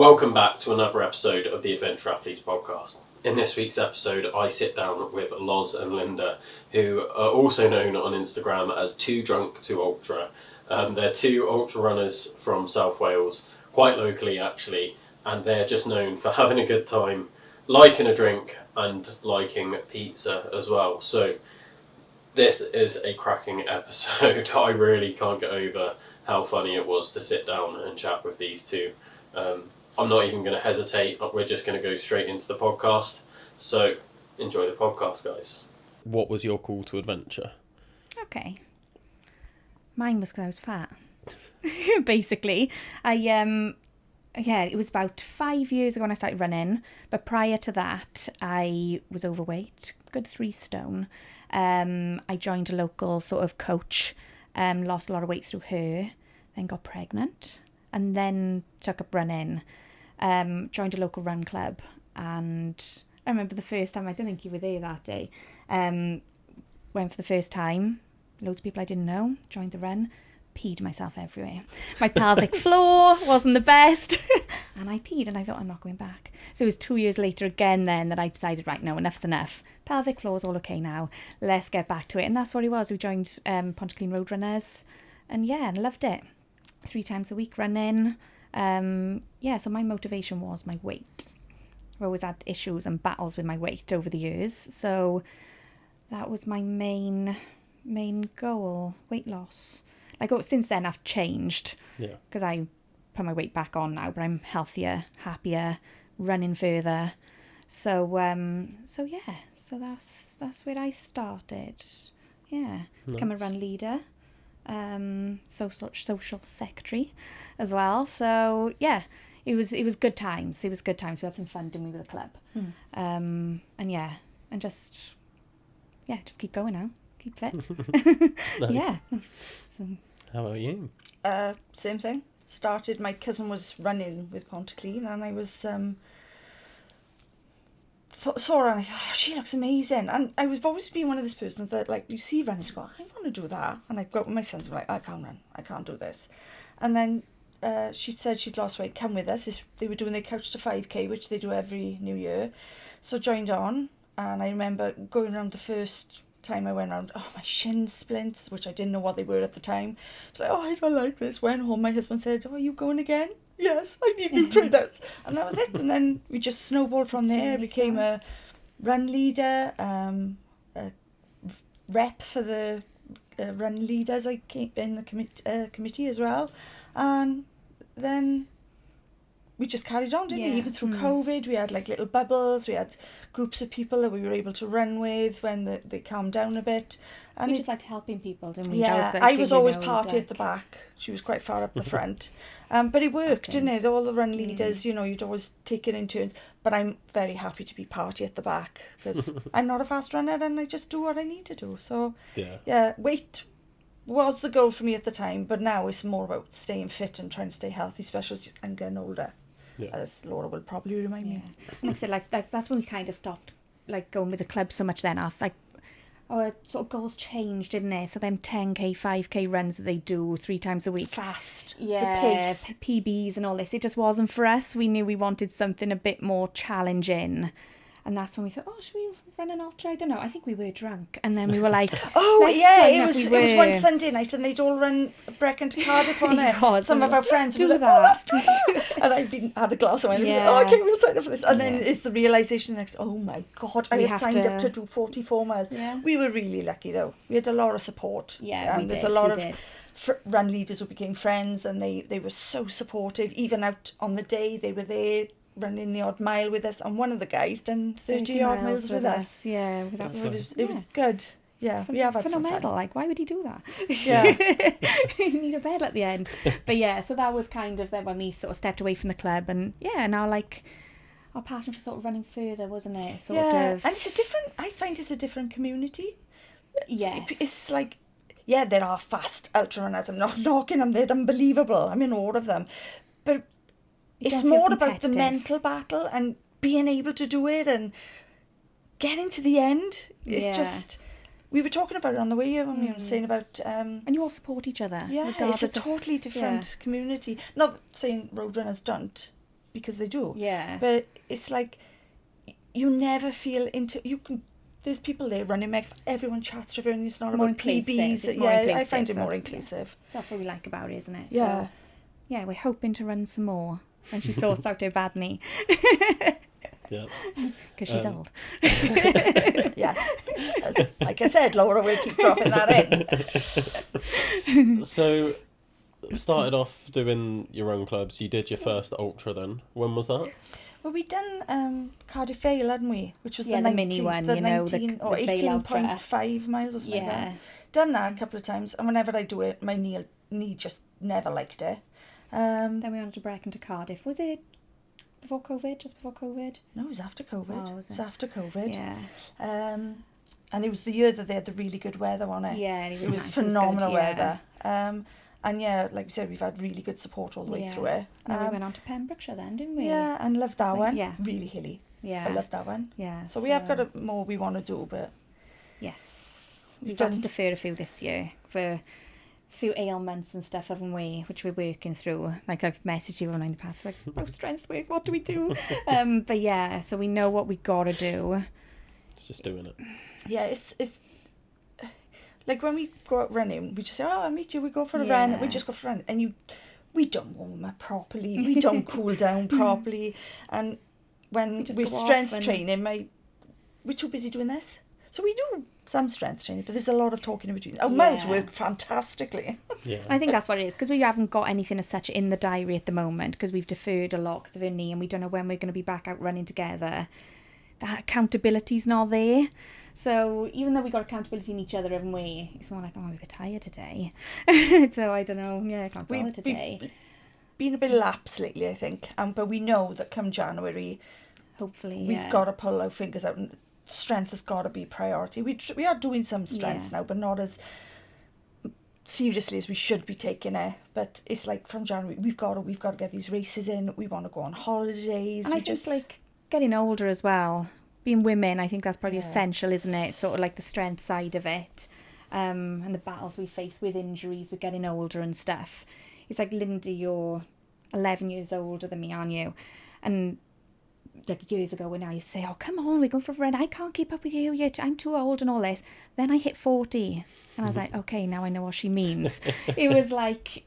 Welcome back to another episode of the Adventure Athletes podcast. In this week's episode, I sit down with Loz and Linda, who are also known on Instagram as Too Drunk to Ultra. They're two ultra runners from South Wales, quite locally actually, and they're just known for having a good time, liking a drink, and liking pizza as well. So this is a cracking episode. I really can't get over how funny it was to sit down and chat with these two. I'm not even going to hesitate. We're just going to go straight into the podcast. So, enjoy the podcast, guys. What was your call to adventure? Okay. Mine was because I was fat. Basically. It was about 5 years ago when I started running. But prior to that, I was overweight, good 3 stone. I joined a local sort of coach, lost a lot of weight through her, then got pregnant, and then took up running. Joined a local run club, and I remember the first time, I don't think you were there that day, went for the first time, loads of people I didn't know, joined the run, peed myself everywhere. My pelvic floor wasn't the best, and I peed, and I thought, I'm not going back. So it was 2 years later again then that I decided, right, no, enough's enough. Pelvic floor's all okay now, let's get back to it. And that's what it was. We joined Pontyclun Road Runners, and yeah, I loved it. 3 times a week running. So my motivation was my weight. I always had issues and battles with my weight over the years, so that was my main goal, weight loss. Since then I've changed, because I put my weight back on now, but I'm healthier, happier, running further. So that's where I started. Nice. Become a run leader. Social secretary as well. So yeah, it was good times. We had some fun doing with the club. Just keep going now. Keep fit. Nice. Yeah. So, how about you? Same thing. Started, my cousin was running with Pontyclun, and I was saw her and I thought, oh, she looks amazing. And I've always been one of this person that, you see runners, you go, I want to do that. And I go up with my sons, I'm like, I can't run, I can't do this. And then she said she'd lost weight, come with us. They were doing their Couch to 5K, which they do every New Year. So joined on, and I remember going around the first time I went around, my shin splints, which I didn't know what they were at the time. So I don't like this. Went home, my husband said, are you going again? Yes, I need new trainers. And that was it. And then we just snowballed from there. Became a run leader, a rep for the run leaders. I came in the committee as well. And then we just carried on, didn't we? Even through COVID, we had little bubbles. We had groups of people that we were able to run with when they calmed down a bit. And we just liked helping people, didn't we? Yeah, I was always party at the back. She was quite far up the front. But it worked, didn't it? All the run leaders, you'd always take it in turns. But I'm very happy to be party at the back, because I'm not a fast runner and I just do what I need to do. So, weight was the goal for me at the time. But now it's more about staying fit and trying to stay healthy, especially as I'm getting older. Yeah. As Laura will probably remind me. And like I said, that's when we kind of stopped going with the club so much then. Our sort of goals changed, didn't they? So them 10k, 5k runs that they do 3 times a week. Fast. Yeah. The pace. PBs and all this. It just wasn't for us. We knew we wanted something a bit more challenging. And that's when we thought, should we run an ultra? I don't know. I think we were drunk. And then we were like, it was one Sunday night and they'd all run Brecon to Cardiff on it. Some of our friends were like, let's do that. And I'd had a glass of wine. And I was like, okay, we'll sign up for this. And then it's the realisation next, oh my God, I had signed up to do 44 miles. Yeah. We were really lucky though. We had a lot of support. Yeah, we there's did. a lot of run leaders who became friends, and they were so supportive. Even out on the day, they were there running the odd mile with us, and one of the guys done 30 odd miles with us. Yeah, it was good. Yeah, we have had phenomenal. Some fun. Why would he do that? Yeah, you need a bed at the end. But yeah, so that was kind of then when we sort of stepped away from the club, and now our passion for sort of running further, wasn't it? And I find it's a different community. Yes, it's there are fast ultra runners. I'm not knocking them; they're unbelievable. I'm in awe of them, but it's more about the mental battle and being able to do it and getting to the end. It's just, we were talking about it on the way here when we were saying about... and you all support each other. Yeah, it's a totally different community. Not saying road runners don't, because they do. Yeah. But it's like, you never feel there's people there running, everyone chats to everyone, it's not More about inclusive. PBs. It's more inclusive, I find it so more that's- inclusive. That's what we like about it, isn't it? Yeah. So, yeah, we're hoping to run some more when she sorts out her bad knee. Yeah. Because she's old. Yes. Like I said, Laura will keep dropping that in. So, started off doing your run clubs. You did your first ultra then. When was that? Well, we'd done Cardiff Vale, hadn't we? Which was Yeah, the the mini one, you know, the 19 or Vale Ultra. 18.5 miles or something like Yeah. that. Done that a couple of times, and whenever I do it, my knee just never liked it. Then we went to Brecon to Cardiff. Was it before COVID? Just before COVID? No, it was after COVID. Oh, was It was it? after COVID. Yeah. And it was the year that they had the really good weather on it. Yeah, and It was nice, phenomenal good, yeah. weather. And yeah, like you said, we've had really good support all the way through it. And then we went on to Pembrokeshire then, didn't we? Yeah, and loved that So, one. yeah. Really hilly. Yeah. I loved that one. Yeah. So we have got more we want to do, but Yes. We've We've got to done- defer a few this year for a few ailments and stuff, haven't we? Which we're working through. Like I've messaged you in the past, like, oh, strength work, what do we do? But yeah, so we know what we got to do. It's just doing it. yeah, it's like when we go out running, we just say, "Oh, I'll meet you." We go for a run. We Yeah. just go for a run, and we don't warm up properly. We don't cool down properly, and when just we're go off strength and- training, we're too busy doing this. So we do some strength training, but there's a lot of talking in between. Our mouths Yeah. work fantastically. Yeah. I think that's what it is, because we haven't got anything as such in the diary at the moment, because we've deferred a lot because of her knee, and we don't know when we're going to be back out running together. That accountability's not there. So even though we got accountability in each other, haven't we? It's more like, oh, we were tired today. So I don't know. Yeah, I can't bother We've today. been a bit lax lately, I think, but we know that come January, Hopefully, we've got to pull our fingers out, and strength has got to be priority. We are doing some strength now, but not as seriously as we should be taking it. But it's like from January, we've got to get these races in. We want to go on holidays. And I think like getting older as well, being women, I think that's probably Yeah. essential, isn't it? Sort of like the strength side of it, and the battles we face with injuries, with getting older and stuff. It's like, Linda, you're 11 years older than me, aren't you? And like years ago when I used to say, oh, come on, we're going for a run, I can't keep up with you, I'm too old and all this. Then I hit 40 and I was like, okay, now I know what she means. It was like,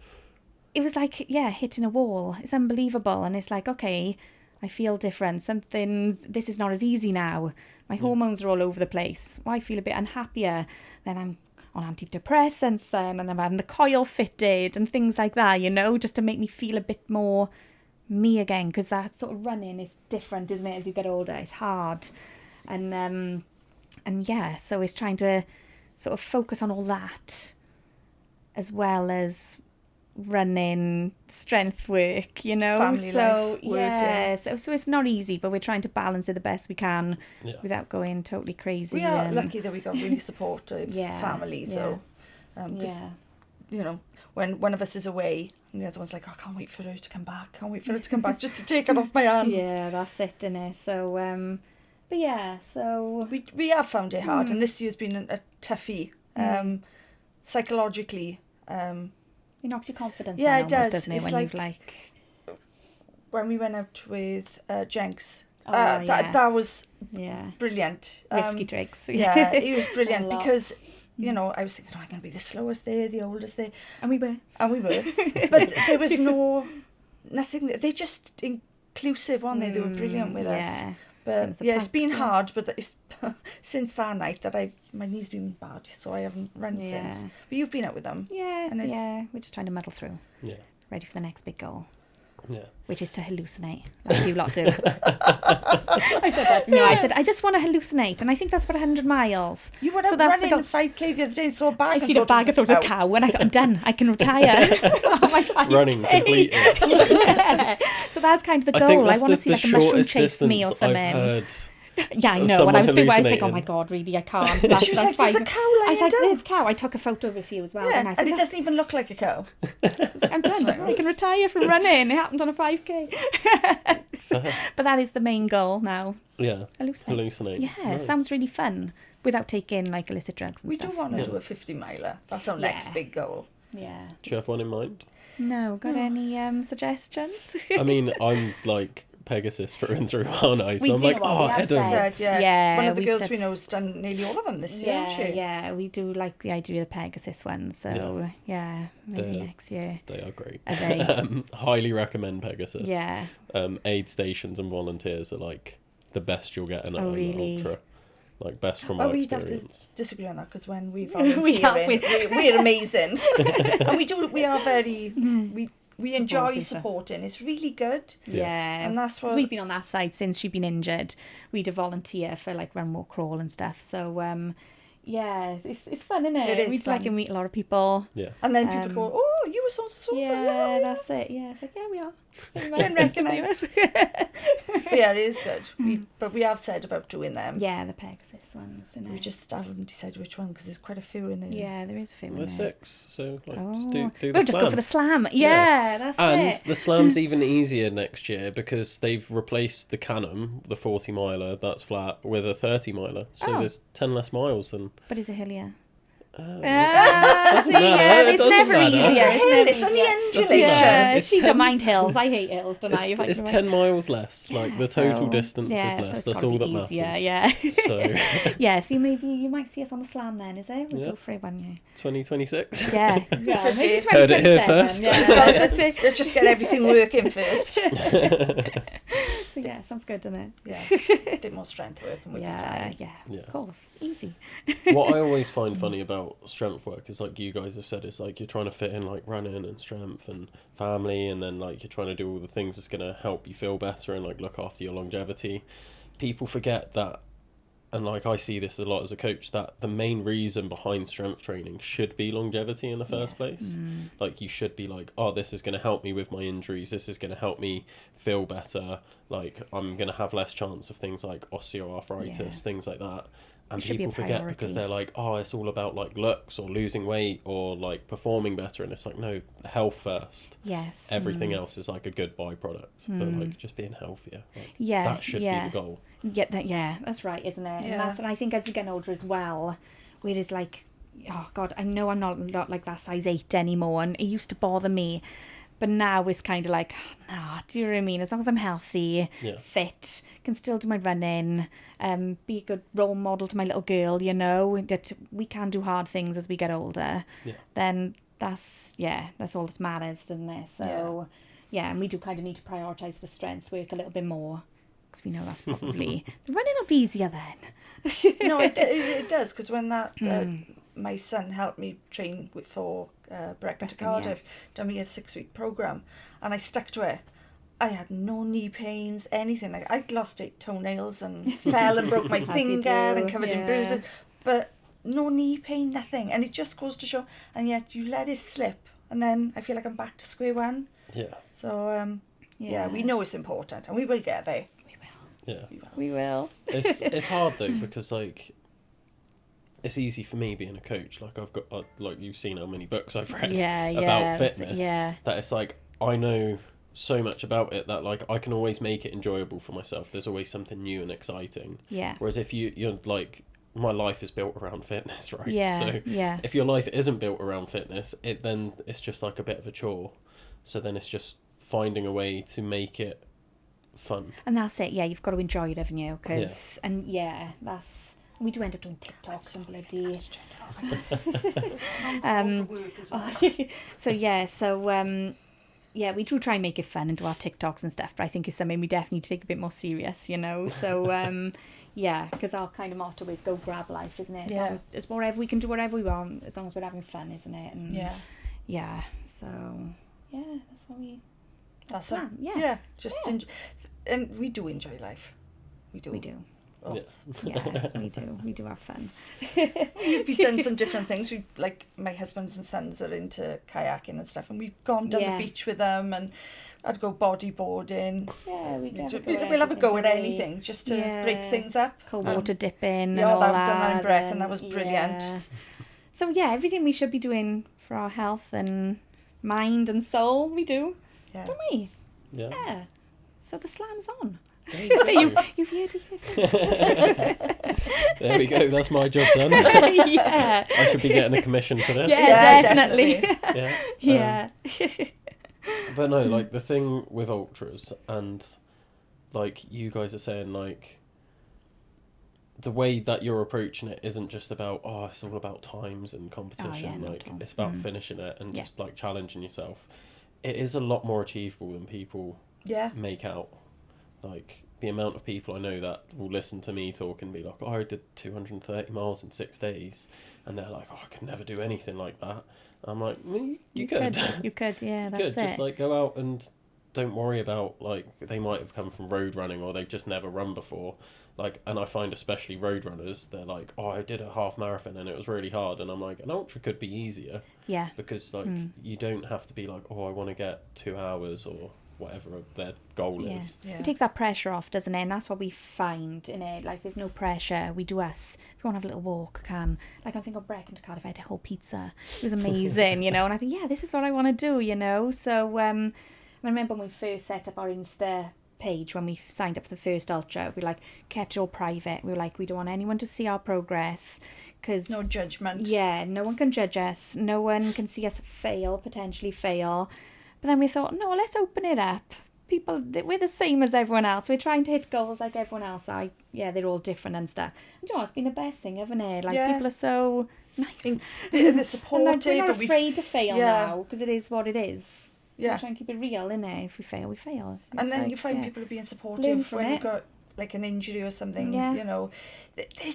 yeah, hitting a wall. It's unbelievable. And it's like, okay, I feel different. This is not as easy now. My hormones are all over the place. I feel a bit unhappier. Then I'm on antidepressants then, and I'm having the coil fitted and things like that, just to make me feel a bit more me again, because that sort of running is different, isn't it, as you get older? It's hard. And yeah, so it's trying to sort of focus on all that as well as running, strength work, Family so life, work, yeah, so it's not easy, but we're trying to balance it the best we can without going totally crazy. we are lucky that we got really supportive Yeah, family. So, 'cause, yeah. when one of us is away, and the other one's like, oh, I can't wait for her to come back. Can't wait for her to come back just to take it off my hands. Yeah, that's it, innit? So, but yeah, so We have found it hard, and this year's been a toughie. Psychologically, it knocks your confidence Yeah, down it almost, does. doesn't it? It's When like- you've like, when we went out with Jenks, yeah. that was yeah, brilliant. whiskey drinks. Yeah, it was brilliant A lot. because, I was thinking, am I going to be the slowest there, the oldest there? And we were. And we were. But there was nothing, they're just inclusive, weren't they? They were brilliant with us. Yeah. But Same as the yeah, it's pints, been yeah. hard, but it's since that night that my knee's been bad, so I haven't run Yeah. since. But you've been out with them. Yeah, And it's- yeah. We're just trying to muddle through, Yeah. ready for the next big goal, Yeah. which is to hallucinate, like you lot do. I said that, didn't you? I said, I just want to hallucinate, and I think that's about 100 miles. You were So out that's the running goal. 5k the other day and saw a bag. I and see the bag, I thought it was a cow, and I thought, I'm done, I can retire. On my 5K. Running completely. Yeah. So that's kind of the I goal. think I that's want to the see like a mushroom shortest chase me or distance something. I've heard. Yeah, I of know. When I was someone big, I was like, oh hallucinating. my God, really, I can't. She was That's like, there's a cow I lying was like, down. there's a cow. I took a photo of a few as well. Yeah, And I and said, it doesn't even look like a cow. I'm done. I can retire from running. It happened on a 5K. But that is the main goal now. Yeah. Hallucinate. Hallucinate. Yeah, Nice. sounds really fun without taking like illicit drugs and We stuff. do want to Yeah. do a 50 miler. That's our Yeah. next big goal. Yeah. Do you have one in mind? No, got any suggestions? I mean, I'm like Pegasus through and through, aren't I? So We I'm do like, know what we have Edam. said. Yeah, One of the we've girls said- we know has done nearly all of them this year, hasn't she? Yeah, we do like the idea of the Pegasus one. So yeah, maybe They're- next year. They are great. Are they? Highly recommend Pegasus. Yeah. Aid stations and volunteers are like the best you'll get in Oh, an really? ultra. Like best from my We'd have to experience. disagree on that because when we We help volunteer, with- we're amazing, and we are very we enjoy Supportive. supporting. It's really good, Yeah. and that's 'Cause what we've been on that side since she'd been injured. We'd a volunteer for like run, walk, crawl and stuff. So yeah, it's fun, isn't it? It is We'd like to fun. meet a lot of people. Yeah. And then people go, oh, you were so Yeah, that's it. Yeah, it's like, yeah, we are. Been recognised. But yeah, it is good. But we have said about doing them. Yeah, the Pegasus ones. Isn't We it? just haven't decided which one because there's quite a few in there. Yeah, there is a few in There's there. 6, so like Oh. just do the We'll just go slam. for the slam. Yeah. Yeah, that's And it. the slam's even easier next year because they've replaced the Canham, the 40 miler that's flat, with a 30 miler. So Oh. there's 10 less miles than. But is it hillier? Doesn't See, matter, yeah, it it's doesn't never matter. easier. It's never It's only easier. undulation. Yeah, It's she 10 don't mind hills. I hate hills, don't I? It's 10 miles less. Like the total So, distance yeah, is so less. it's That's gotta all be that matters. easier, yeah. So Yeah, so you might see us on the slam then, is it? We'll Yeah. go for it one year. 2026. Yeah, yeah, maybe Heard it here 2027. first. Yeah, that's it. Let's just get everything working first. So yeah, sounds good, doesn't it? Yeah, a bit more strength work and we'll be Yeah, fine. yeah, Yeah. of course, easy. What I always find funny about strength work is like you guys have said, it's like you're trying to fit in like running and strength and family, and then like you're trying to do all the things that's going to help you feel better and like look after your longevity. People forget that, and like I see this a lot as a coach, that the main reason behind strength training should be longevity in the first place. Like you should be like, oh, this is going to help me with my injuries, this is going to help me feel better, like I'm going to have less chance of things like osteoarthritis, Yeah. things like that. And It should be a people forget priority. because they're like, oh, it's all about like looks or losing weight or like performing better, and it's like, no, health first. Yes. Everything else is like a good byproduct, but like just being healthier, like, Yeah, that should yeah. be the goal. Yeah, that's right, isn't it? Yeah. And I think as we get older as well, whereas like, oh God, I know I'm not like that size 8 anymore, and it used to bother me. But now it's kind of like, nah, do you know what I mean? As long as I'm healthy, Yeah. fit, can still do my running, be a good role model to my little girl, you know, that we can do hard things as we get older, Yeah. then that's all that matters, doesn't it? So, yeah, and we do kind of need to prioritise the strength work a little bit more, because we know that's probably, the running will be easier then. No, it does, because when that my son helped me train for Brecon to Brecon, Cardiff, done me a 6-week programme, and I stuck to it. I had no knee pains, anything. Like I'd lost 8 toenails and fell and broke my As you finger do, and covered in yeah. bruises, but no knee pain, nothing. And it just goes to show. And yet you let it slip, and then I feel like I'm back to square one. Yeah, So yeah, we know it's important, and we will get there. yeah. We will. It's hard though, because like it's easy for me being a coach. Like I've got like you've seen how many books I've read about fitness. Yeah. That it's like I know so much about it that like I can always make it enjoyable for myself. There's always something new and exciting. Yeah. Whereas if you're like, my life is built around fitness, right? Yeah, So yeah. if your life isn't built around fitness, then it's just like a bit of a chore. So then it's just finding a way to make it fun. And that's it, yeah, you've got to enjoy it, haven't you? Cause, and yeah, we do end up doing TikToks and bloody... yeah, we do try and make it fun and do our TikToks and stuff, but I think it's something we definitely need to take a bit more serious, you know? So, yeah, because our kind of motto is go grab life, isn't it? Yeah. So it's whatever, we can do whatever we want, as long as we're having fun, isn't it? And yeah, so, yeah, that's what we... That's it. it. Yeah. Just and we do enjoy life. We do. We do. Lots. Yeah, we do. We do have fun. We've done some different things. We like my husbands and sons are into kayaking and stuff, and we've gone down Yeah. the beach with them, and I'd go bodyboarding. Yeah, We'll have a go at anything just to break things up. Cold water dipping and yeah, all I've that. done that in Breck, and that was brilliant. Yeah. So yeah, everything we should be doing for our health and mind and soul, we do, don't we? Yeah. Yeah. So the slam's on. There you go. You've heard it. There we go. That's my job done. Yeah. I should be getting a commission for this. Yeah, definitely. Yeah. Yeah. But no, like, the thing with ultras, and, like, you guys are saying, like, the way that you're approaching it isn't just about, it's all about times and competition. Like, it's about finishing it and just, like, challenging yourself. It is a lot more achievable than people make out. Like, the amount of people I know that will listen to me talk and be like, I did 230 miles in 6 days. And they're like, I could never do anything like that. I'm like, you could. You could, yeah, that's it. Just, like, go out and don't worry about, like, they might have come from road running or they've just never run before. Like, and I find especially road runners, they're like, I did a half marathon and it was really hard. And I'm like, an ultra could be easier. Yeah. Because, like, you don't have to be like, I want to get 2 hours or whatever their goal is. Yeah. It takes that pressure off, doesn't it? And that's what we find in it. Like, there's no pressure. We do us. If we want to have a little walk, can. Like, I think of Brecon to Cardiff, I had a whole pizza. It was amazing, And I think, this is what I want to do, So, and I remember when we first set up our Insta page, when we signed up for the first ultra, we, like, kept it all private. We were like, we don't want anyone to see our progress. Cause, no judgment. Yeah, no one can judge us. No one can see us potentially fail. But then we thought, no, let's open it up. People, we're the same as everyone else. We're trying to hit goals like everyone else. They're all different and stuff. And it's been the best thing, hasn't it? Like, people are so nice. They're supportive. And, like, we're not afraid to fail now, because it is what it is. Yeah. We try and keep it real, innit? If we fail, we fail. And then you find people are being supportive when you've got, like, an injury or something, They're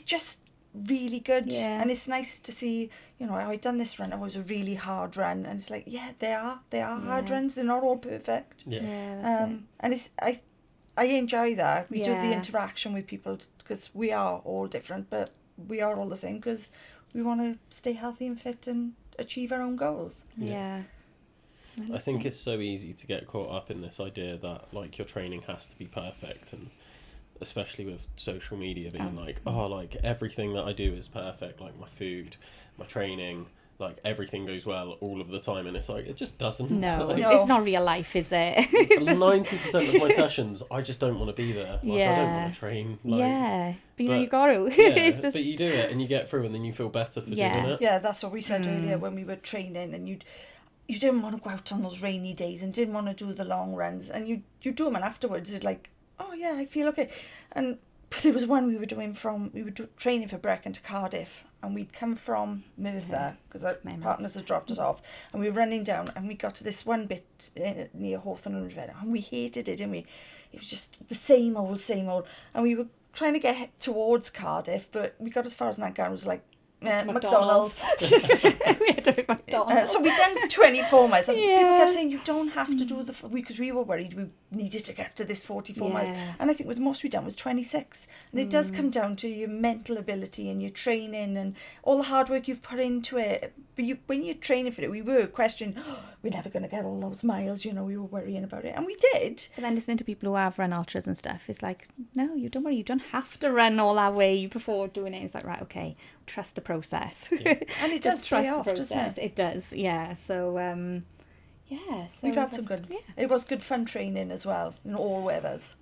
just really good. Yeah. And it's nice to see, I've done this run, it was a really hard run, and it's like, they are hard runs, they're not all perfect. That's it. And I enjoy that. We do the interaction with people, because we are all different, but we are all the same, because we want to stay healthy and fit and achieve our own goals. I think it's so easy to get caught up in this idea that, like, your training has to be perfect, and especially with social media being like everything that I do is perfect, like my food, my training, like everything goes well all of the time, and it's like, it just doesn't. No, it's not real life, is it? 90% of my sessions, I just don't want to be there. Like, I don't want to train. Like, but you got to. It's just... But you do it and you get through, and then you feel better for doing it. Yeah, that's what we said earlier when we were training, and you didn't want to go out on those rainy days and didn't want to do the long runs, and you do them, and afterwards you're like, I feel okay. And there was one we were training for Brecon to Cardiff, and we'd come from Merthyr, because our partners had dropped us off, and we were running down, and we got to this one bit near Hawthorne and River, and we hated it, didn't we? It was just the same old, and we were trying to get towards Cardiff, but we got as far as that and was like, McDonald's. We had to pick McDonald's. So we done 24 miles. And people kept saying, you don't have to do because we were worried we needed to get to this 44 miles. And I think the most we done was 26. And it does come down to your mental ability and your training and all the hard work you've put into it. But when you're training for it, we were questioning, we're never going to get all those miles, we were worrying about it. And we did. But then listening to people who have run ultras and stuff, it's like, no, you don't worry, you don't have to run all that way before doing it. It's like, right, okay, trust the process. And it does pay off, doesn't it? It does, yeah. So, so we've had some good, it was good fun training as well, in all weathers.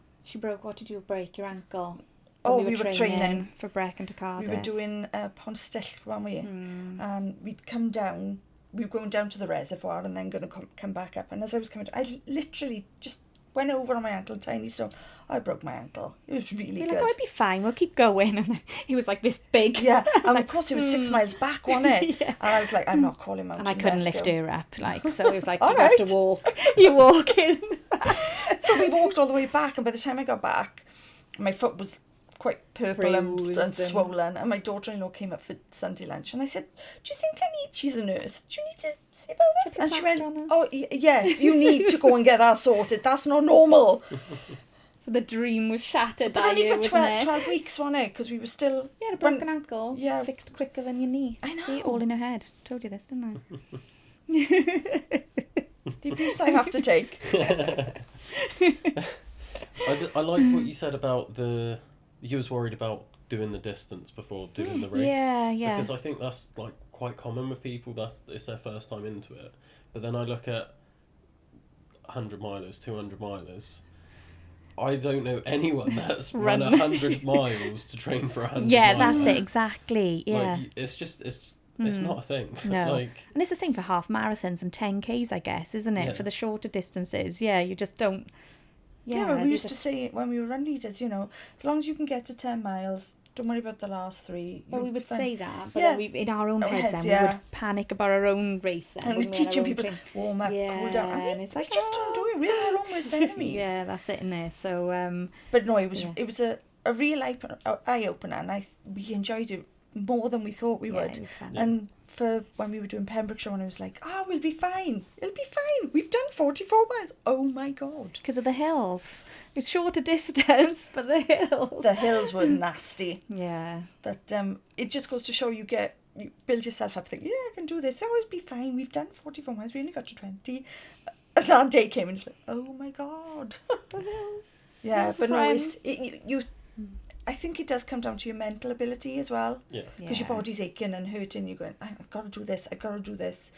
What did you break? Your ankle? We were training for Brecon to Cardiff. We were doing Ponstill, weren't we? And we'd come down, we were going down to the reservoir and then going to come back up. And as I was coming down, I literally just went over on my ankle, tiny stone. I broke my ankle. It was really good. Like, I'd be fine, we'll keep going. And then he was like this big. Yeah, and of course it was 6 miles back, wasn't it? And I was like, I'm not calling out. And I couldn't lift her up, so it was like, you have to walk. You walk in. So we walked all the way back, and by the time I got back, my foot was quite purple and swollen, and my daughter-in-law came up for Sunday lunch, and I said, do you think she's a nurse, do you need to see about this? And she went, yes, you need to go and get that sorted, that's not normal. So the dream was shattered but that year, for 12 weeks, wasn't it? Because we were still... Yeah, a broken ankle, fixed quicker than your knee. I know. See, all in her head. Told you this, didn't I? The abuse I have to take. I liked what you said about you was worried about doing the distance before doing the race. Yeah. Because I think that's like quite common with people. It's their first time into it. But then I look at 100 milers, 200 milers. I don't know anyone that's run 100 miles to train for 100 miles. Yeah, that's it, exactly. Yeah. Like, it's It's not a thing. No. Like, And it's the same for half marathons and 10Ks, I guess, isn't it? Yeah. For the shorter distances. Yeah, you just don't... Yeah, well, we used to say when we were run leaders, you know, as long as you can get to 10 miles, don't worry about the last 3. Well, we you'll would be fine. say that, but Yeah. then in our own Our heads, heads, then yeah. we would panic about our own race then. And we're wouldn't we, our teaching own people, train- warm up, cool down. And And we it's like, just don't do it. We're our own worst enemies. Yeah, that's it in there. So, But no, it Yeah. was a real eye-opener, and we enjoyed it more than we thought we yeah, would. it was fun. And for when we were doing Pembrokeshire, and I was like, we'll be fine. It'll be fine. We've done 44 miles. Oh my God. Because of the hills. It's shorter distance, but the hills. The hills were nasty. Yeah. But it just goes to show you build yourself up, think, yeah, I can do this. Always be fine. We've done 44 miles. We only got to 20. And that day came and it's like, oh my God. The hills. Yeah, Hills but of no, friends. I think it does come down to your mental ability as well. yeah. Because your body's aching and hurting, you're going, I've got to do this, I've got to do this.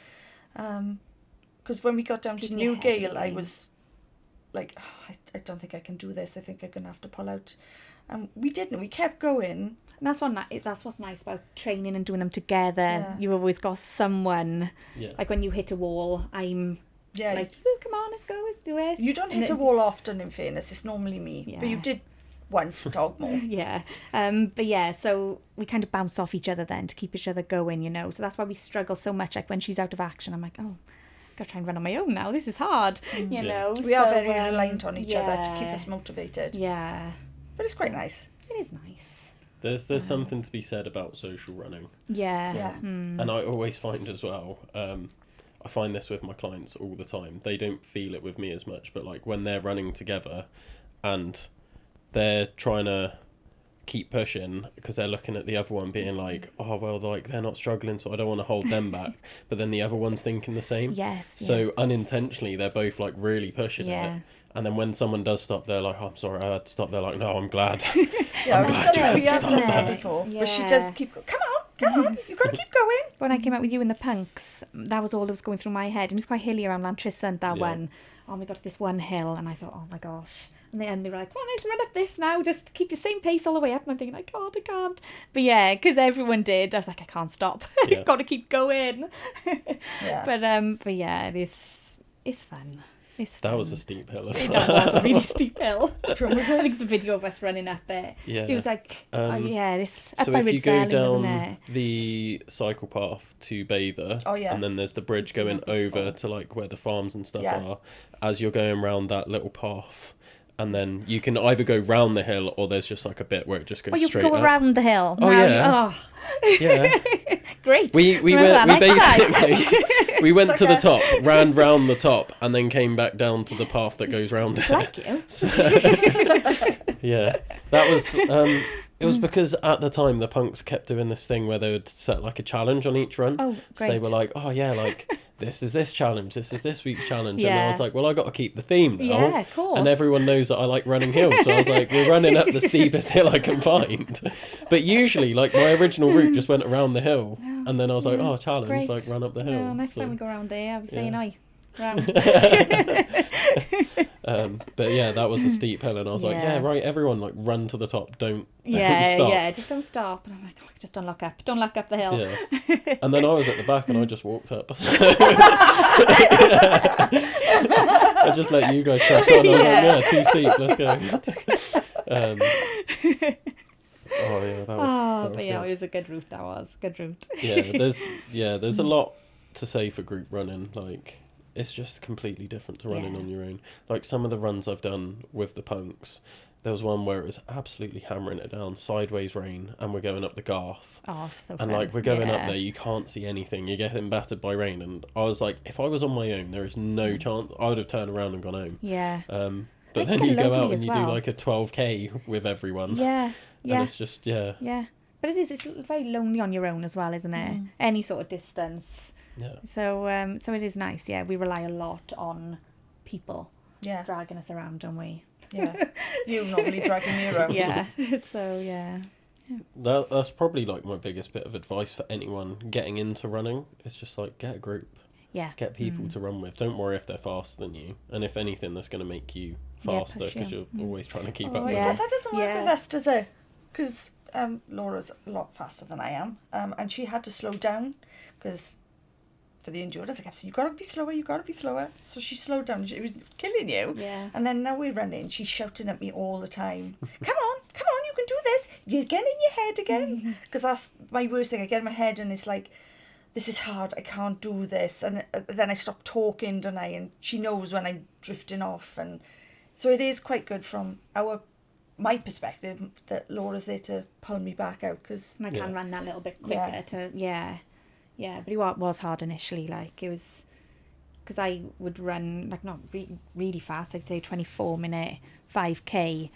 Because when we got down Just to keeping your head in Newgale, the I game. was like, I don't think I can do this. I think I'm going to have to pull out. And we didn't. We kept going. And that's what's nice about training and doing them together. Yeah. You've always got someone. Yeah. Like when you hit a wall, I'm Yeah. like, oh, come on, let's go, let's do it. You don't And hit a then- wall often, in fairness. It's normally me. But you Yeah. did once, Dogmore. Yeah. But yeah, so we kind of bounce off each other then to keep each other going, you know. So that's why we struggle so much. Like when she's out of action, I'm like, oh, I've got to try and run on my own now. This is hard, you Yeah. know. We are So, very reliant on each other to keep yeah. us motivated. Yeah. But it's quite nice. It is nice. There's something to be said about social running. Yeah. Yeah. Mm. And I always find as well, I find this with my clients all the time. They don't feel it with me as much, but like when they're running together and they're trying to keep pushing because they're looking at the other one being like, oh, well, like they're not struggling, so I don't want to hold them back. But then the other one's thinking the same. Yes. So unintentionally, they're both like really pushing Yeah. it. And then when someone does stop, they're like, oh, I'm sorry, I had to stop. They're like, no, I'm glad. Yeah, I'm glad you had we to have stop done that. that before. But she Yeah. does keep going, come on, you've got to keep going. When I came out with you in the punks, that was all that was going through my head. And it was quite hilly around Lantrisant, that Yeah. one. Oh, we got to this one hill, and I thought, oh my gosh. And then they were like, well, let's run up this now, just keep the same pace all the way up. And I'm thinking, I can't. But yeah, because everyone did. I was like, I can't stop. Yeah. I've got to keep going. Yeah. But yeah, it's fun. It's fun. That was a steep hill as That well. was a really steep hill. I Which one was it? think it's a video of us running up it. Yeah. It was like, it's up So by if you Rid go Felling, wasn't down it? the cycle path to Bather, Oh, yeah. and then there's the bridge going Yeah, beautiful. over to like where the farms and stuff Yeah. are, as you're going around that little path, and then you can either go round the hill or there's just like a bit where it just goes Well, you straight could go up. around the hill. Oh, Now yeah. Yeah, Great. we Remember went that next time. basically we went It's to like the a- top, ran round the top, and then came back down to the path that goes round It's it. like you. Yeah, that was. It was because at the time the punks kept doing this thing where they would set like a challenge on each run. Oh, So great. they were like, oh yeah, like this is this challenge, this is this week's challenge. And I Yeah. was like, well, I got to keep the theme now. Yeah, of course. And everyone knows that I like running hills. So I was like, we're running up the steepest hill I can find. But usually, like my original route just went around the hill. Yeah. And then I was like, Yeah, oh, challenge, great. like run up the hill. Well, next So, time we go around there, I'll be saying yeah. aye. Round. but yeah, that was a steep hill. And I was like, Yeah. yeah, right, everyone, like run to the top. Don't Yeah, stop. yeah, just don't stop. And I'm like, oh, just don't look up. Don't look up the hill. Yeah. And then I was at the back and I just walked up. I just let you guys crack on. I was Yeah. like, yeah, too steep, let's go. Oh yeah, that was, Oh, that was but yeah, good. it was a good route. That was good route. There's a lot to say for group running. Like, it's just completely different to running Yeah. on your own. Like some of the runs I've done with the punks, there was one where it was absolutely hammering it down, sideways rain, and we're going up the Garth. Oh, so And fun. like we're going up Yeah. there, you can't see anything. You're getting battered by rain, and I was like, if I was on my own, there is no chance I would have turned around and gone home. Yeah. But I then think you go locally out as and you well. do like a 12k with everyone. Yeah. And Yeah. it's just Yeah. But it's very lonely on your own as well, isn't it? Any sort of distance. yeah. So it is nice. Yeah, we rely a lot on people Yeah, dragging us around, don't we? yeah. You normally dragging me around. Yeah. So yeah. That's probably like my biggest bit of advice for anyone getting into running. It's just like get a group, Yeah. get people to run with. Don't worry if they're faster than you, and if anything, that's going to make you Yeah, faster push because you. you're always trying to keep Oh, up. Yeah. With that doesn't work Yeah. with us, does it? Because Laura's a lot faster than I am, and she had to slow down because for the endurance, I kept saying, you got to be slower. So she slowed down. She was killing you. Yeah. And then now we're running. She's shouting at me all the time. Come on, you can do this. You're getting in your head again. Because that's my worst thing. I get in my head and it's like, this is hard. I can't do this. And then I stop talking, don't I? And she knows when I'm drifting off. And so it is quite good from my perspective that Laura's there to pull me back out. Cause, And I can run that little bit quicker Yeah, but it was hard initially. Like, it was... Because I would run, like, not really fast. I'd say 24-minute 5K.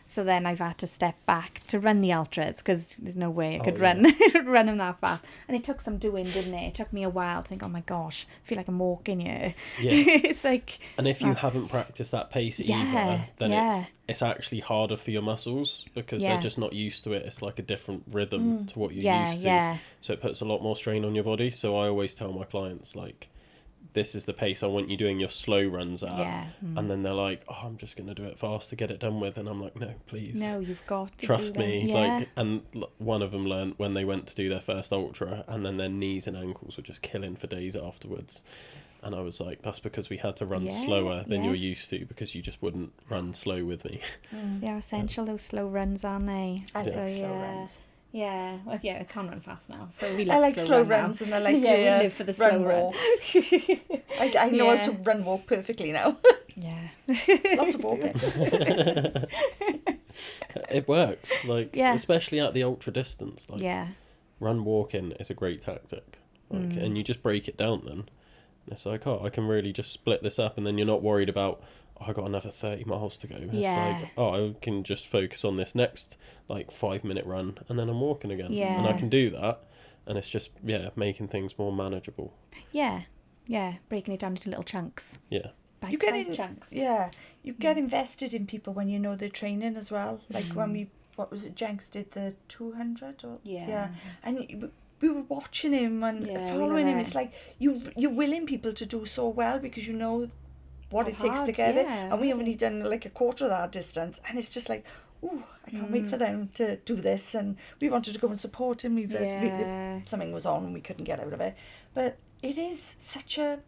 So then I've had to step back to run the ultras because there's no way I could run them that fast. And it took some doing, didn't it? It took me a while to think, oh my gosh, I feel like I'm walking here. Yeah. It's like... And if you haven't practiced that pace either, then it's actually harder for your muscles because they're just not used to it. It's like a different rhythm to what you're used to. Yeah. So it puts a lot more strain on your body. So I always tell my clients, like, this is the pace I want you doing your slow runs at. Yeah. And then they're like, oh, I'm just going to do it fast to get it done with. And I'm like, no, please. No, you've got to trust do me. them. Yeah. Like, and one of them learned when they went to do their first ultra and then their knees and ankles were just killing for days afterwards. And I was like, that's because we had to run slower than you're used to because you just wouldn't run slow with me. They're essential, those slow runs, aren't they? I like slow runs. Yeah, well, I can't run fast now, so we I love like slow runs now. and I like we live for the slow walks. I know how to run walk perfectly now. Yeah. Lots of walking. It works, like, especially at the ultra distance. Like, run walking is a great tactic. Like, and you just break it down then. And it's like, oh, I can really just split this up and then you're not worried about, oh, I got another 30 miles to go. It's like, oh, I can just focus on this next, like, 5-minute run and then I'm walking again. Yeah. And I can do that. And it's just, making things more manageable. Yeah. Breaking it down into little chunks. Yeah. Bite-sized chunks. Yeah. You get invested in people when you know they're training as well. Like when Jenks did the 200? And we were watching him and following him. It's like you're willing people to do so well because you know what it takes to get it. And we only done like a quarter of that distance. And it's just like, ooh, I can't wait for them to do this. And we wanted to go and support him. Something was on and we couldn't get out of it. But it is such a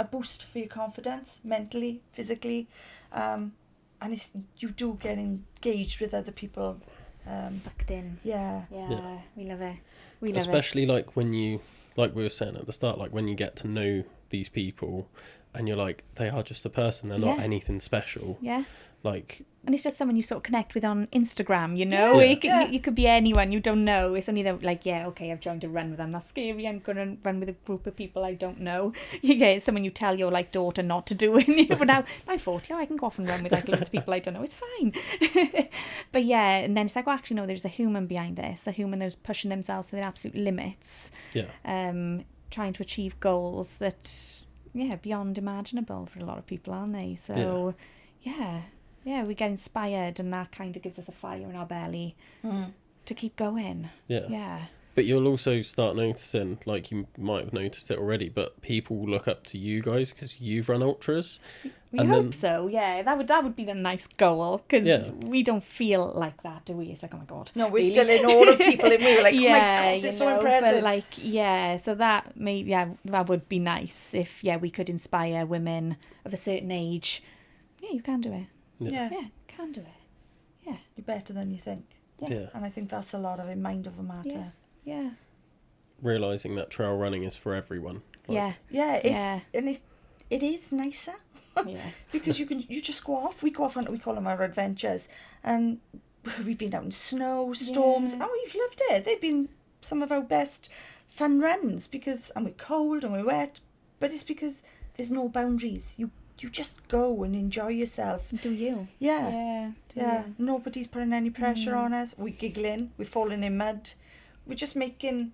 boost for your confidence, mentally, physically. And you do get engaged with other people. Sucked in. Yeah. We love it. Especially like when you, like we were saying at the start, like when you get to know these people and you're like, they are just a person, they're not anything special. Yeah. Like, and it's just someone you sort of connect with on Instagram, you know? You could be anyone you don't know. It's only like, okay, I've joined a run with them. That's scary. I'm going to run with a group of people I don't know. It's someone you tell your, like, daughter not to do. But now, I'm 40, I can go off and run with, like, loads of people I don't know. It's fine. But yeah, and then it's like, well, actually, no, there's a human behind this. A human that's pushing themselves to their absolute limits. Yeah. Trying to achieve goals that, beyond imaginable for a lot of people, aren't they? So, yeah, we get inspired and that kind of gives us a fire in our belly to keep going. Yeah. But you'll also start noticing, like you might have noticed it already, but people look up to you guys because you've run ultras. We hope so, yeah. That would be the nice goal because we don't feel like that, do we? It's like, oh my God. No, we're still in awe of people and we were like, oh my God, they're so impressive. But like, so that that would be nice if, we could inspire women of a certain age. Yeah, you can do it. Yeah, can do it. Yeah. You're better than you think. Yeah. And I think that's a lot of it, mind over matter. Yeah. Realising that trail running is for everyone. Like, and it is nicer. Because you just go off. We go off on, we call them our adventures. And we've been out in snow, storms, and we've loved it. They've been some of our best fun runs and we're cold and we're wet. But it's because there's no boundaries. You just go and enjoy yourself. Do you? Yeah. Nobody's putting any pressure on us. We're giggling. We're falling in mud. We're just making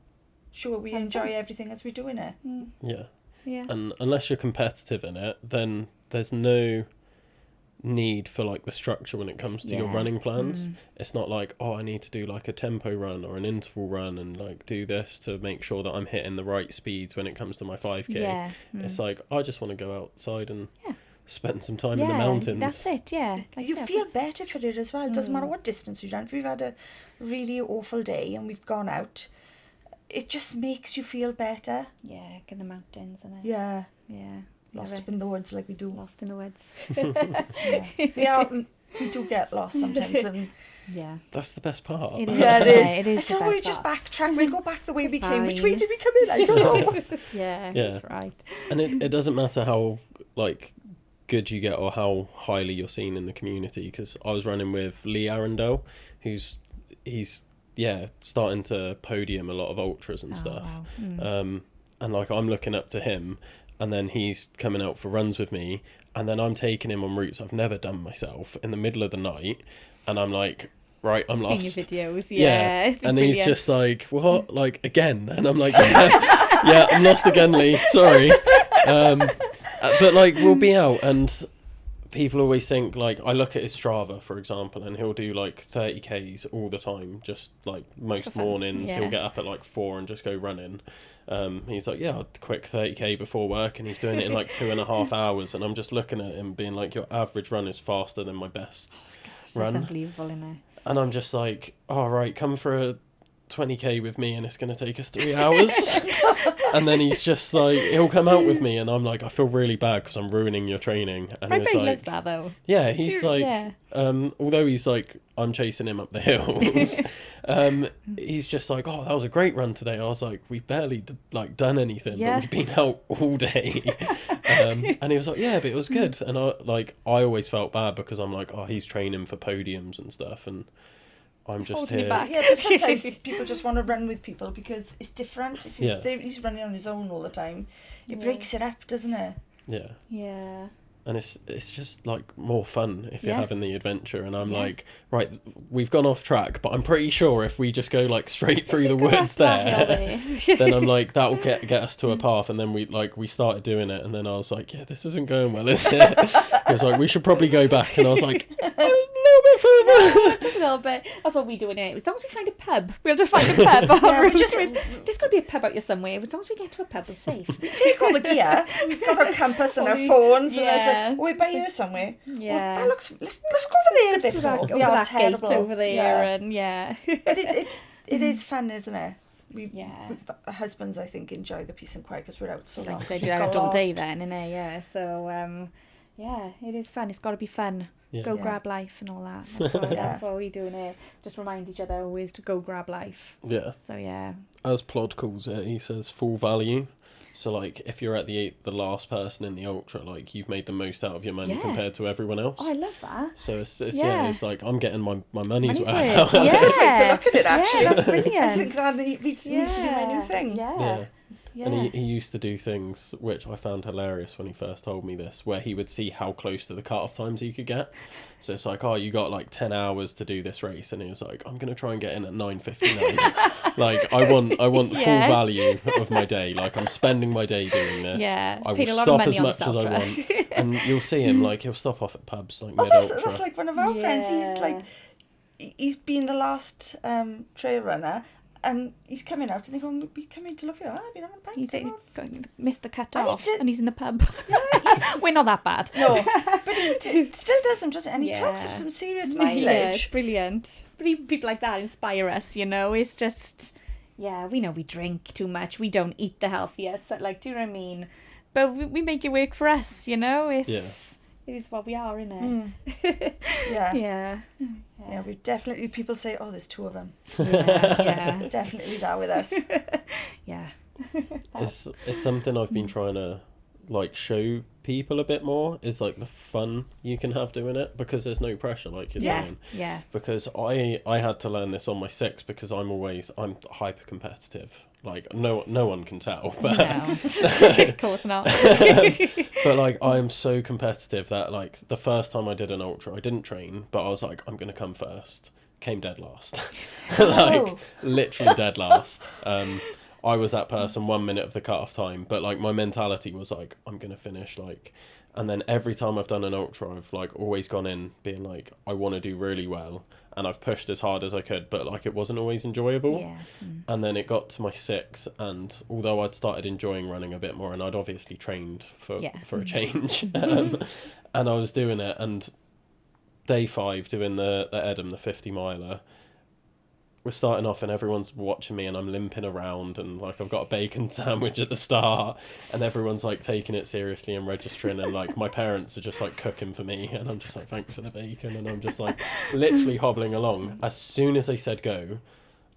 sure we enjoy everything as we're doing it. Yeah. Yeah. And unless you're competitive in it, then there's no need for like the structure when it comes to your running plans. It's not like, oh, I need to do like a tempo run or an interval run and like do this to make sure that I'm hitting the right speeds when it comes to my 5K. It's like, I just want to go outside and spend some time in the mountains. That's it, yeah. You feel better for it as well. It doesn't matter what distance we've done. If we've had a really awful day and we've gone out, it just makes you feel better. Yeah, in the mountains, and Yeah. yeah. Lost up in the woods like we do. Lost in the woods. Yeah. We do get lost sometimes. And yeah. That's the best part. It is. yeah, it is. It is So the we best just part. backtrack. We'll go back the way we came. Which Fine. way did we come in? I don't know. Yeah, Yeah. that's right. And it doesn't matter how like good you get or how highly you're seen in the community, because I was running with Lee Arundel, he's starting to podium a lot of ultras and stuff. Wow. And like I'm looking up to him, and then he's coming out for runs with me, and then I'm taking him on routes I've never done myself in the middle of the night, and I'm like, right, I'm Seen lost. your videos, yeah. It's been And brilliant. he's just like, what? Like, again? And I'm like, yeah, I'm lost again, Lee. Sorry. But like, we'll be out, and people always think, like, I look at his Strava, for example, and he'll do like 30Ks all the time, just like most fun. mornings. Yeah. He'll get up at like 4 and just go running. He's like, yeah, I'd quick 30K before work, and he's doing it in like 2.5 hours. And I'm just looking at him being like, your average run is faster than my best run. That's unbelievable, isn't it? And I'm just like, all right, come for a 20K with me and it's going to take us 3 hours. And then he's just like, he'll come out with me, and I'm like, I feel really bad because I'm ruining your training. And My he was friend like, loves that, though. yeah, he's like, Yeah. although he's like, I'm chasing him up the hills, he's just like, oh, that was a great run today. I was like, we've barely done anything, Yeah. but we've been out all day. And he was like, yeah, but it was good. And I always felt bad because I'm like, oh, he's training for podiums and stuff, and I'm just Holding you here. back. Yeah, but sometimes people just want to run with people because it's different. If Yeah. he's running on his own all the time, it Yeah. breaks it up, doesn't it? Yeah. Yeah. And it's just like more fun if you're Yeah. having the adventure. And I'm Yeah. like, right, we've gone off track, but I'm pretty sure if we just go like straight through If the you go woods up that there, hill then I'm like, that'll get us to a path. And then we started doing it, and then I was like, yeah, this isn't going well, is it? He was like, we should probably go back. And I was like, a little bit further. Just a little bit. That's what we do in it. As long as we find a pub, we'll just find a pub. Yeah, we just- There's got to be a pub out here somewhere. As long as we get to a pub, we're safe. We take all the gear. We've got our compass and our Only- phones, and yeah. it's like, oh, we're by here somewhere. Yeah. Oh, that looks. Let's go over there a bit. Over that, though. over We are that terrible. gate over there, Yeah. and yeah. But it is fun, isn't it? Yeah. Our husbands, I think, enjoy the peace and quiet because we're out so long. Like I said, We've you're got out all day lost. then, innit? Yeah. So, yeah, it is fun. It's got to be fun. Yeah. Go Yeah. grab life and all that. That's what, that's what we do in here. Just remind each other always to go grab life. Yeah. So, yeah. As Plod calls it, he says full value. So like, if you're at the last person in the ultra, like you've made the most out of your money Yeah. compared to everyone else. Oh, I love that. So it's Yeah. it's like I'm getting my money's Money's worth. worth. out. That's a good way to Yeah. look at it, actually. Yeah, that's brilliant. I think that needs to be my new thing. Yeah. Yeah. Yeah. And he used to do things which I found hilarious when he first told me this, where he would see how close to the cut-off times he could get. So it's like, oh, you got like 10 hours to do this race, and he was like, I'm gonna try and get in at 9:59. Like I want Yeah. full value of my day. Like I'm spending my day doing this. Yeah, I paid will a lot of stop money as on much this as I ultra. want, and you'll see him like he'll stop off at pubs like Oh, mid ultra. that's like one of our friends. He's like, he's been the last trail runner, and he's coming out, and they go, "We come in to look at you. I've been having pints." He's missed the cut And off, he did- and he's in the pub. We're not that bad. No, but he still does them, doesn't he? And he clocks up Yeah. some serious Yeah, it's mileage. brilliant. People like that inspire us, you know. It's just, yeah, we know we drink too much. We don't eat the healthiest. Like, do you know what I mean? But we make it work for us, you know. It is what we are, isn't it? Yeah. Yeah. Yeah, we definitely, people say, oh, there's two of them. Yeah. It's definitely that with us. Yeah. It's something I've been trying to like show people a bit more, is like the fun you can have doing it, because there's no pressure, like you're Yeah. saying. Yeah. Because I had to learn this on my six, because I'm hyper competitive. Like no one can tell, but No. Of course not. but like I'm so competitive that like the first time I did an ultra, I didn't train, but I was like, I'm gonna come first. Came dead last. Like Oh. literally dead last. I was that person 1 minute of the cut-off time, but like my mentality was like, I'm gonna finish like And then every time I've done an ultra, I've like always gone in being like, I want to do really well, and I've pushed as hard as I could, but like it wasn't always enjoyable. Yeah. And then it got to my 6, and although I'd started enjoying running a bit more, and I'd obviously trained for a change, and I was doing it, and day 5 doing the Edam, the 50 miler, we're starting off and everyone's watching me and I'm limping around and like I've got a bacon sandwich at the start and everyone's like taking it seriously and registering, and like my parents are just like cooking for me and I'm just like, thanks for the bacon, and I'm just like literally hobbling along. As soon as they said go,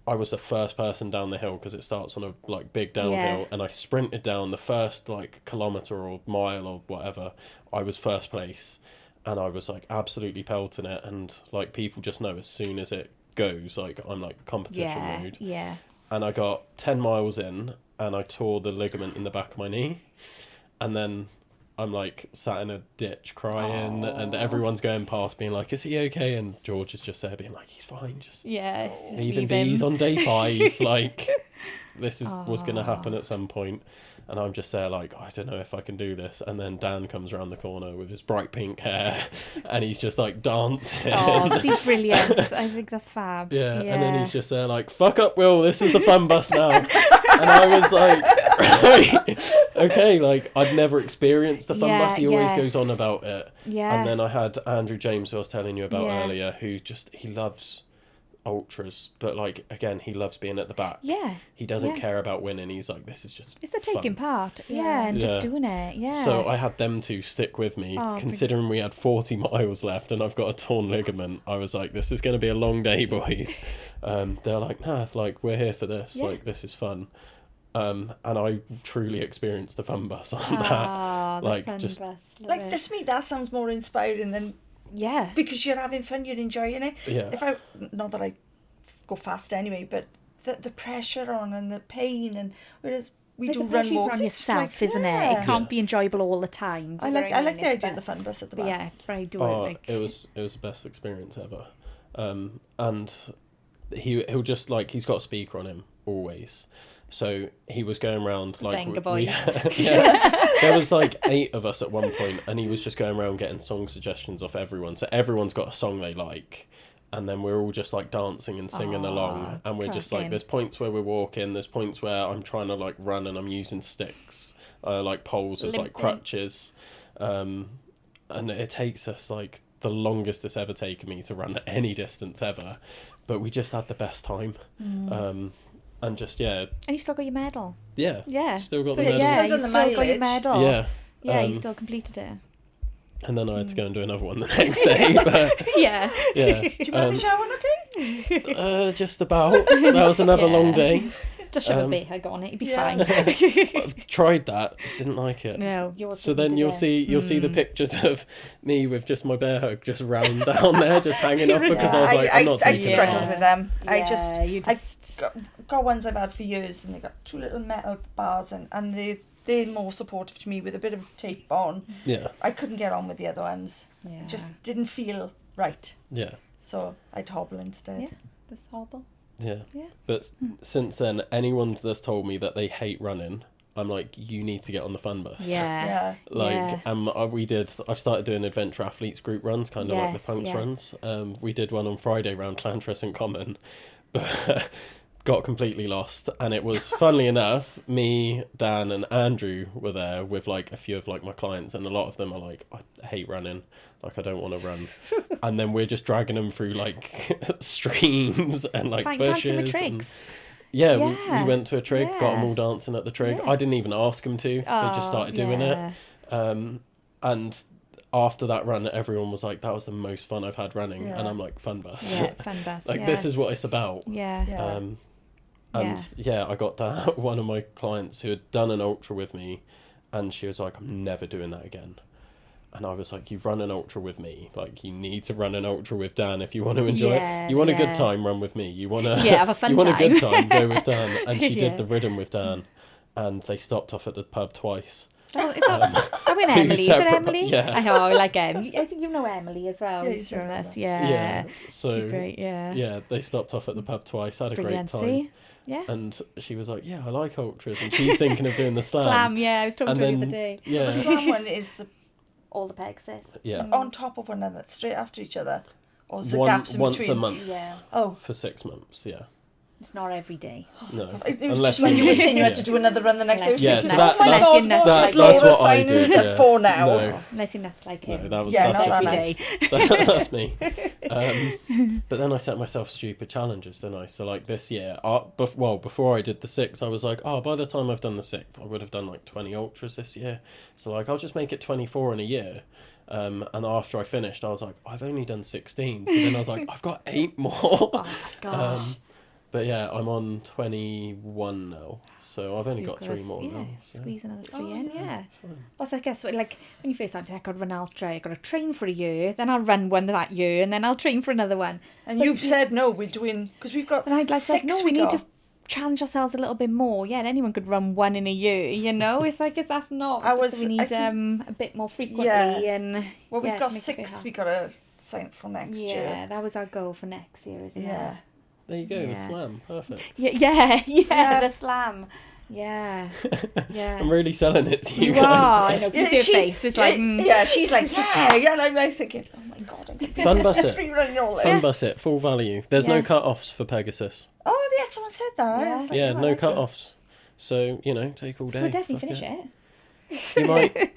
I was the first person down the hill because it starts on a like big downhill, and I sprinted down the first like kilometre or mile or whatever. I was first place and I was like absolutely pelting it, and like people just know as soon as it goes, like I'm like competition mode. Yeah. And I got 10 miles in and I tore the ligament in the back of my knee, and then I'm like sat in a ditch crying. Aww. And everyone's going past being like, is he okay? And George is just there being like, he's fine, just even V's on day 5. Like this was going to happen at some point. And I'm just there like, I don't know if I can do this. And then Dan comes around the corner with his bright pink hair and he's just like dancing. Oh, that's brilliant. I think that's fab. Yeah, and then he's just there like, fuck up, Will, this is the fun bus now. And I was like, right, okay, like I'd never experienced the fun bus. He always goes on about it. Yeah. And then I had Andrew James, who I was telling you about earlier, who just, he loves ultras, but like again, he loves being at the back. He doesn't care about winning. He's like, this is just it's the taking part and just doing it. So I had them two stick with me, considering we had 40 miles left and I've got a torn ligament. I was like, this is going to be a long day, boys. They're like, nah, like we're here for this, like this is fun. And I truly experienced the fun bus on that. Like just bus. Like this, me, that sounds more inspiring than because you're having fun, you're enjoying it. If I, not that I go fast anyway, but the pressure on and the pain, and whereas we do run walks, on yourself, isn't it? It can't be enjoyable all the time. I like the idea of the fun bus at the back. Right, do it. Like... It was the best experience ever. And he'll just like, he's got a speaker on him always. So he was going around like there was like 8 of us at one point, and he was just going around getting song suggestions off everyone. So everyone's got a song they like, and then we're all just like dancing and singing along, and we're just like, there's points where we're walking, there's points where I'm trying to like run and I'm using sticks, like poles as like crutches, and it takes us like the longest it's ever taken me to run any distance ever, but we just had the best time. And just, And you still got your medal? Yeah. Still got the medal. Yeah, you still got your medal. Yeah. Yeah, you still completed it. And then I had to go and do another one the next day. But, Did you manage that one okay? Just about. That was another long day. Just shove a bit on it, you'd be fine. I've tried that, didn't like it. No. So then you'll see the pictures of me with just my bear hug just round down there, just hanging off, because I was like, I'm not taking I struggled with them. I got ones I've had for years, and they got 2 little metal bars, and they're more supportive to me with a bit of tape on. Yeah. I couldn't get on with the other ones. Yeah. It just didn't feel right. Yeah. So I'd hobble instead. Yeah, just hobble. Yeah. But since then, anyone that's told me that they hate running, I'm like, you need to get on the fun bus. Yeah. I've started doing adventure athletes group runs, kind of like the punks runs. We did one on Friday around Clantress Common, but got completely lost. And it was, funnily enough, me, Dan and Andrew were there with like a few of like my clients, and a lot of them are like, I hate running. Like, I don't want to run. And then we're just dragging them through, like, streams and, like, bushes. Dancing with trigs. We went to a trig, got them all dancing at the trig. I didn't even ask them to. They just started doing it. And after that run, everyone was like, that was the most fun I've had running. And I'm like, fun bus. Yeah, fun bus, Like, this is what it's about. Yeah. I got that. One of my clients who had done an ultra with me, and she was like, I'm never doing that again. And I was like, you've run an ultra with me. Like, you need to run an ultra with Dan if you want to enjoy it. You want a good time, run with me. You want to have a fun time. You want a good time, go with Dan. And she did the rhythm with Dan, and they stopped off at the pub twice. Oh, Emily. Is it Emily? Yeah. I like Emily. I think you know Emily as well. Yeah, She's from us. So, she's great, Yeah, they stopped off at the pub twice. Had a great time. See? Yeah. And she was like, I like ultras. And she's thinking of doing the slam. Slam, I was talking to her the other day. The slam one is all the Pegasus. Yeah. On top of one another, straight after each other? Or is there One, gaps in once between? a month Yeah. Oh. for 6 months, yeah. It's not every day. No. It was Unless just when you were saying you had yeah. to do another run the next day. I was Yeah, thinking, so that- oh my that's- God, that's what is what Laura I signing do, us up yeah. for now? No. Unless you're nuts like No, him. that was Yeah, that's not every that day. that's me. But then I set myself stupid challenges, didn't I? So like this year, before I did the 6, I was like, oh, by the time I've done the 6th, I would have done like 20 ultras this year. So like, I'll just make it 24 in a year. And after I finished, I was like, I've only done 16. So then I was like, I've got 8 more. Oh my gosh. But yeah, I'm on 21 now. So I've only got 3 more now. So. Squeeze another 3 Oh, in, yeah. yeah. It's fine. Plus, I guess, like, when you first start to I've got to run ultra, I've got to train for a year, then I'll run one that year, and then I'll train for another one. And But you've said, no, we're doing... Because we've got And I'd like 6 said, no, we need to challenge ourselves a little bit more. Yeah, anyone could run one in a year, you know? It's like, that's not... so we need a bit more frequently. Yeah. And Well, we've yeah, got to make it a bit 6 hard. we got to sign up for next Yeah, year. that was our goal for next year, isn't Yeah. There you go, the Yeah. slam. Perfect. it? Yeah, Yeah. the slam. Yeah, yeah. I'm really selling it to you You guys. are, I know, you Yeah, see her she- face, it's like... Yeah, she's like, yeah, and I'm like thinking, oh my God, I'm going Fun bus to it. rerunning all Fun this. bus it, full value. There's no Yeah. cut-offs for Pegasus. Oh, yeah, someone said that. I was like, Yeah, oh, I no like that. cut-offs. So, you know, take all day. So we'll definitely Fuck finish it. You might...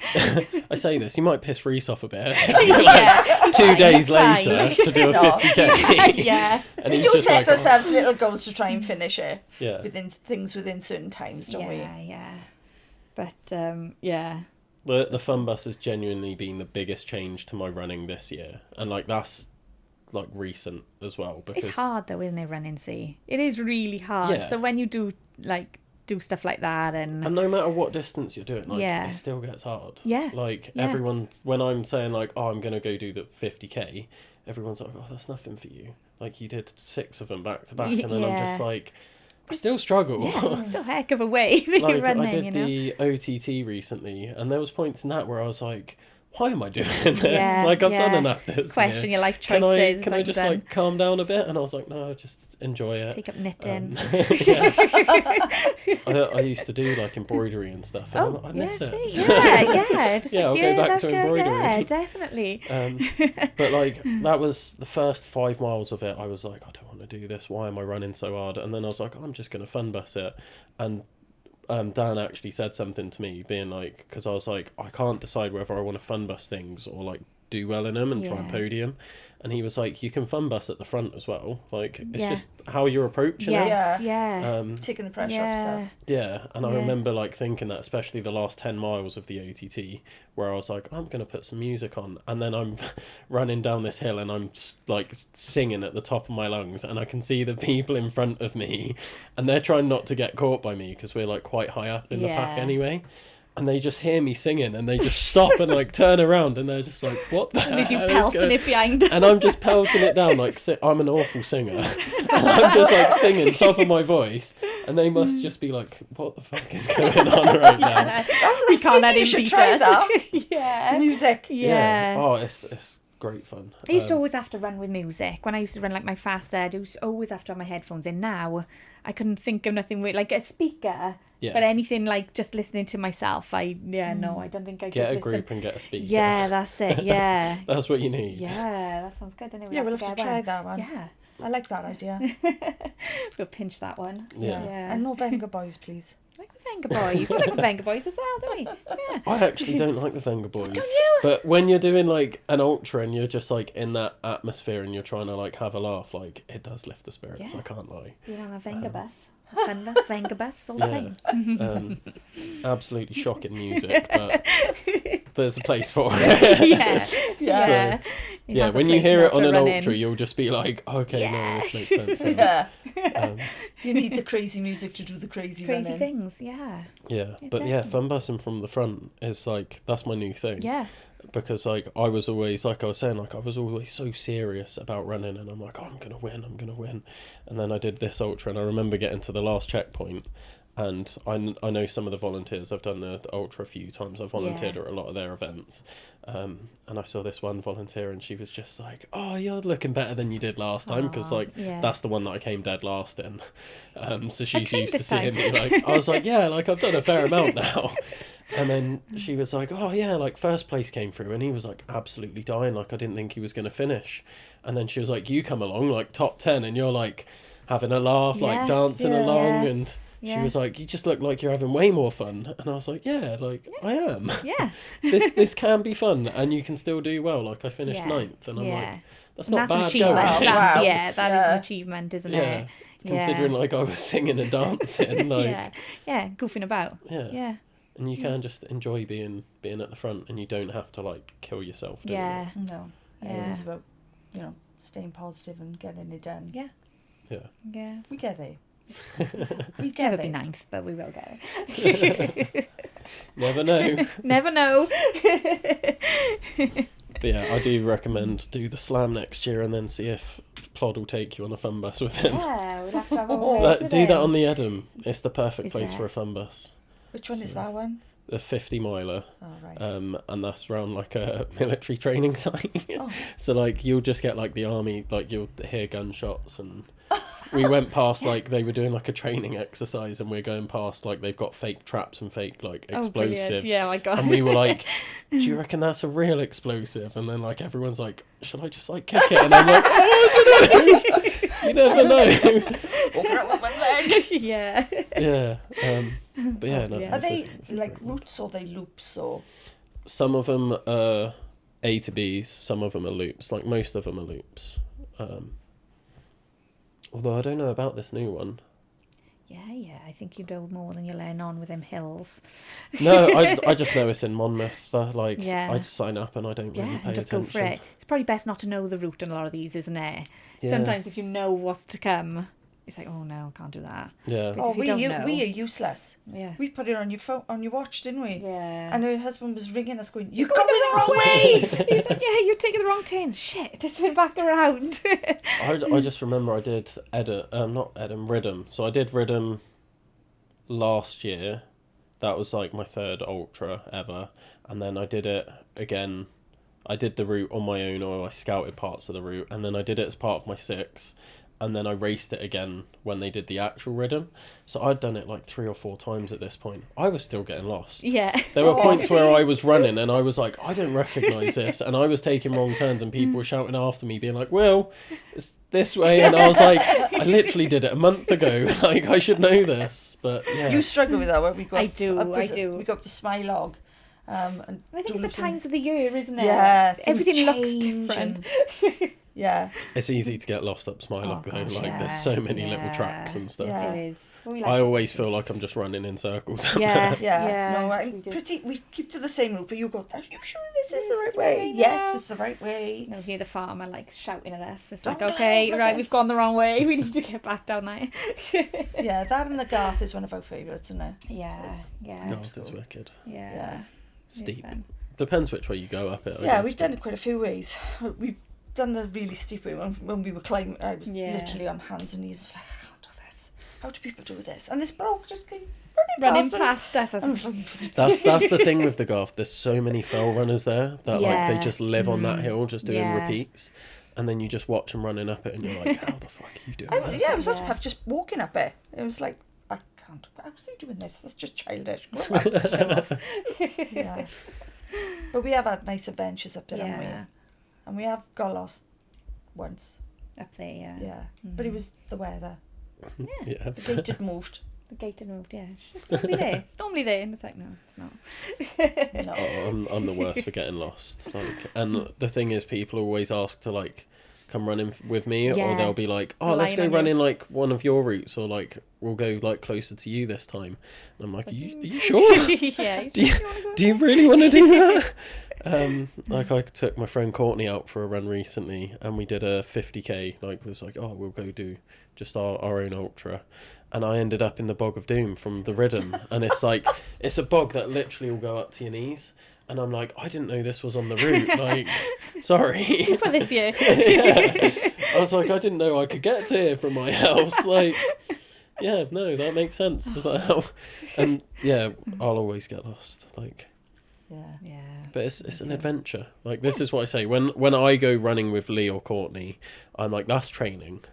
I say this, you might piss Reese off a bit. Yeah, it's 2 fine, days it's fine. later to do a No. 50k. Yeah. And We he's do just set like, ourselves little goals to try and finish it yeah. within certain times, don't we? Yeah. But yeah. The fun bus has genuinely been the biggest change to my running this year. And like that's like recent as well. Because It's hard though, isn't it, running C? It is really hard. Yeah. So when you do stuff like that and no matter what distance you're doing, like Yeah. it still gets hard. Yeah. Like Yeah. everyone, when I'm saying like, oh, I'm gonna go do the 50k, everyone's like, oh, that's nothing for you. Like you did 6 of them back to back, and then I'm Yeah. just like, I still struggle. yeah, it's still a heck of a way that Like you're running, I did you know. the OTT recently, and there was points in that where I was like, why am I doing this? Yeah, like I've done yeah. enough this Question year. your life Can choices. I just and, like calm down a bit? And I was like, no, just enjoy it. take up knitting. I used to do like embroidery and stuff. And I miss it. see, yeah. Just Yeah, I'll go back to embroidery. Yeah, definitely. But like that was the first 5 miles of it. I was like, I don't want to do this. Why am I running so hard? And then I was like, I'm just gonna fun bus it. And Dan actually said something to me, being like, because I was like, I can't decide whether I want to fun bus things or like do well in them and try and Yeah. podium. And he was like, you can fun bus at the front as well. Like it's Yeah. just how you're approaching Yes, it. yeah. Taking the pressure off Yeah. yourself. Yeah, and I Yeah. remember like thinking that, especially the last 10 miles of the OTT, where I was like, I'm going to put some music on, and then I'm running down this hill and I'm like singing at the top of my lungs, and I can see the people in front of me, and they're trying not to get caught by me because we're like quite high up in the pack Yeah. anyway. And they just hear me singing, and they just stop and like turn around, and they're just like, "What the hell?" Did you is pelting going-" it behind them? And I'm just pelting it down like I'm an awful singer. And I'm just like singing top of my voice, and they must just be like, "What the fuck is going on right now?" That's We nice. can't let Maybe him you should beat try us. that. Yeah. Music. Yeah. Oh, it's great fun. I used to always have to run with music. When I used to run like my fast ed, I used to always have to have my headphones in. Now, I couldn't think of nothing with like a speaker. Yeah. But anything like just listening to myself, I don't think I Get a could group listen. and get a speaker. Yeah, that's it. Yeah. That's what you need. Yeah, that sounds good. Anyway, Yeah, we'll have to try that one. Yeah, I like that idea. we'll pinch that one. Yeah. And no Venga boys, please. Like the Venga Boys. We like the Venga Boys as well, don't we? Yeah. I actually don't like the Venga Boys. Don't you? But when you're doing like an ultra and you're just like in that atmosphere and you're trying to like have a laugh, like it does lift the spirits. Yeah. I can't lie. Being on a Venga bus. Fun bus, Venga bus, all the same. Absolutely shocking music, but there's a place for it. Yeah. Yeah. It Yeah, has a when you place hear in it on an running. ultra, you'll just be like, okay, no, this makes sense. And, Yeah. um, You need the crazy music to do the crazy running. things, yeah. yeah, Yeah, but yeah, definitely. fun busing from the front is like, that's my new thing. Yeah. Because like I was always, like I was saying, like I was always so serious about running, and I'm like, oh, I'm gonna win. And then I did this ultra, and I remember getting to the last checkpoint, and I know some of the volunteers. I've done the ultra a few times. I've volunteered Yeah. at a lot of their events, and I saw this one volunteer, and she was just like, oh, you're looking better than you did last time, because Aw, like yeah. that's the one that I came dead last in. So she's trained used to this seeing time. me like, I was like, yeah, like I've done a fair amount now. And then she was like, oh yeah, like first place came through, and he was like absolutely dying, like I didn't think he was going to finish. And then she was like, you come along like top 10, and you're like having a laugh, like dancing along, and she was like, you just look like you're having way more fun. And I was like, yeah, like I am. Yeah. this can be fun, and you can still do well. Like I finished 9th, and I'm like, that's not bad going. That is an achievement, isn't it? Considering like I was singing and dancing, like goofing about. Yeah. And you can just enjoy being at the front, and you don't have to like kill yourself doing it. No. It was about, staying positive and getting it done. Yeah. We get there. We never be 9th, but we will get it. Never know. Never know. But yeah, I do recommend do the slam next year, and then see if Plod will take you on a fun bus with him. Yeah, we'd have to have a do that on the Edam. It's the perfect place for a fun bus. Which one is that one? The 50 miler. Oh, right. And that's around like a military training site. So like you'll just get like the army, like you'll hear gunshots, and we went past like they were doing like a training exercise, and we're going past like they've got fake traps and fake like explosives. Yeah, my God. And we were like, do you reckon that's a real explosive? And then like everyone's like, should I just like kick it? And I'm like, oh, I don't know. You never know. Yeah. Yeah. But yeah, no. Are they like routes or they loops or? Some of them are A to B's, some of them are loops. Like most of them are loops. Although I don't know about this new one. Yeah. I think you know more than you're laying on with them hills. No, I just know it's in Monmouth. I just sign up and I don't really pay just attention. Go for it. It's probably best not to know the route on a lot of these, isn't it? Yeah. Sometimes if you know what's to come, it's like, oh no, I can't do that. Yeah. But we are useless. Yeah. We put it on your phone, on your watch, didn't we? Yeah. And her husband was ringing us going, you're going the wrong way! He's like, yeah, you're taking the wrong turn. Shit, just turn back around. I just remember I did Ridham. So I did Ridham last year. That was like my 3rd ultra ever. And then I did it again. I did the route on my own, or I scouted parts of the route. And then I did it as part of my 6. And then I raced it again when they did the actual Ridham. So I'd done it like 3 or 4 times at this point. I was still getting lost. Yeah. There were points where I was running and I was like, I don't recognise this. And I was taking wrong turns and people were shouting after me, being like, Will, it's this way. And I was like, I literally did it a month ago. Like, I should know this. But yeah. You struggle with that when we go I do. We go up to Smilog. And I think it's the times of the year, isn't it? Yeah. Everything looks different. Yeah. It's easy to get lost up Smilog though. Like there's so many little tracks and stuff. Yeah. It is. I always feel like I'm just running in circles. Yeah. No, we keep to the same route, but you go, are you sure this is the right way? Yes, it's the right way. You'll hear the farmer like shouting at us. It's like, okay, right, we've gone the wrong way. We need to get back down there. Yeah, that and the Garth is one of our favourites, isn't it? Yeah. Garth is wicked. Yeah. Steep. Depends which way you go up it. Yeah, we've done it quite a few ways. We've done the really steep way when we were climbing. I was literally on hands and knees. I was like, I can't do this. How do people do this? And this bloke just came running past us. That's the thing with the Garth. There's so many fell runners there that like they just live on that hill, just doing repeats. And then you just watch them running up it, and you're like, how the fuck are you doing that? Yeah, it was just walking up it. It was like, I can't. How was he doing this? That's just childish. Show off. Yeah. But we have had nice adventures up there, haven't we? And we have got lost once. Up there, Yeah. But it was the weather. Yeah. The gate had moved. Yeah. It's normally there. It's normally there. And it's like, no, it's not. No. Oh, I'm the worst for getting lost. Like, and the thing is, people always ask to like come running with me, or they'll be like, oh, let's go run in like one of your routes, or like we'll go like closer to you this time. And I'm like, are you sure? Yeah. Do you really want to do that? Like I took my friend Courtney out for a run recently, and we did a 50k. Like it was like, oh, we'll go do just our own ultra. And I ended up in the Bog of Doom from the Ridham, and it's like it's a bog that literally will go up to your knees. And I'm like, I didn't know this was on the route. Like, sorry. For this year. Yeah. I was like, I didn't know I could get to here from my house. Like, yeah, no, that makes sense. And yeah, I'll always get lost. Like, yeah. But it's an adventure. Like, this is what I say when I go running with Lee or Courtney, I'm like, that's training.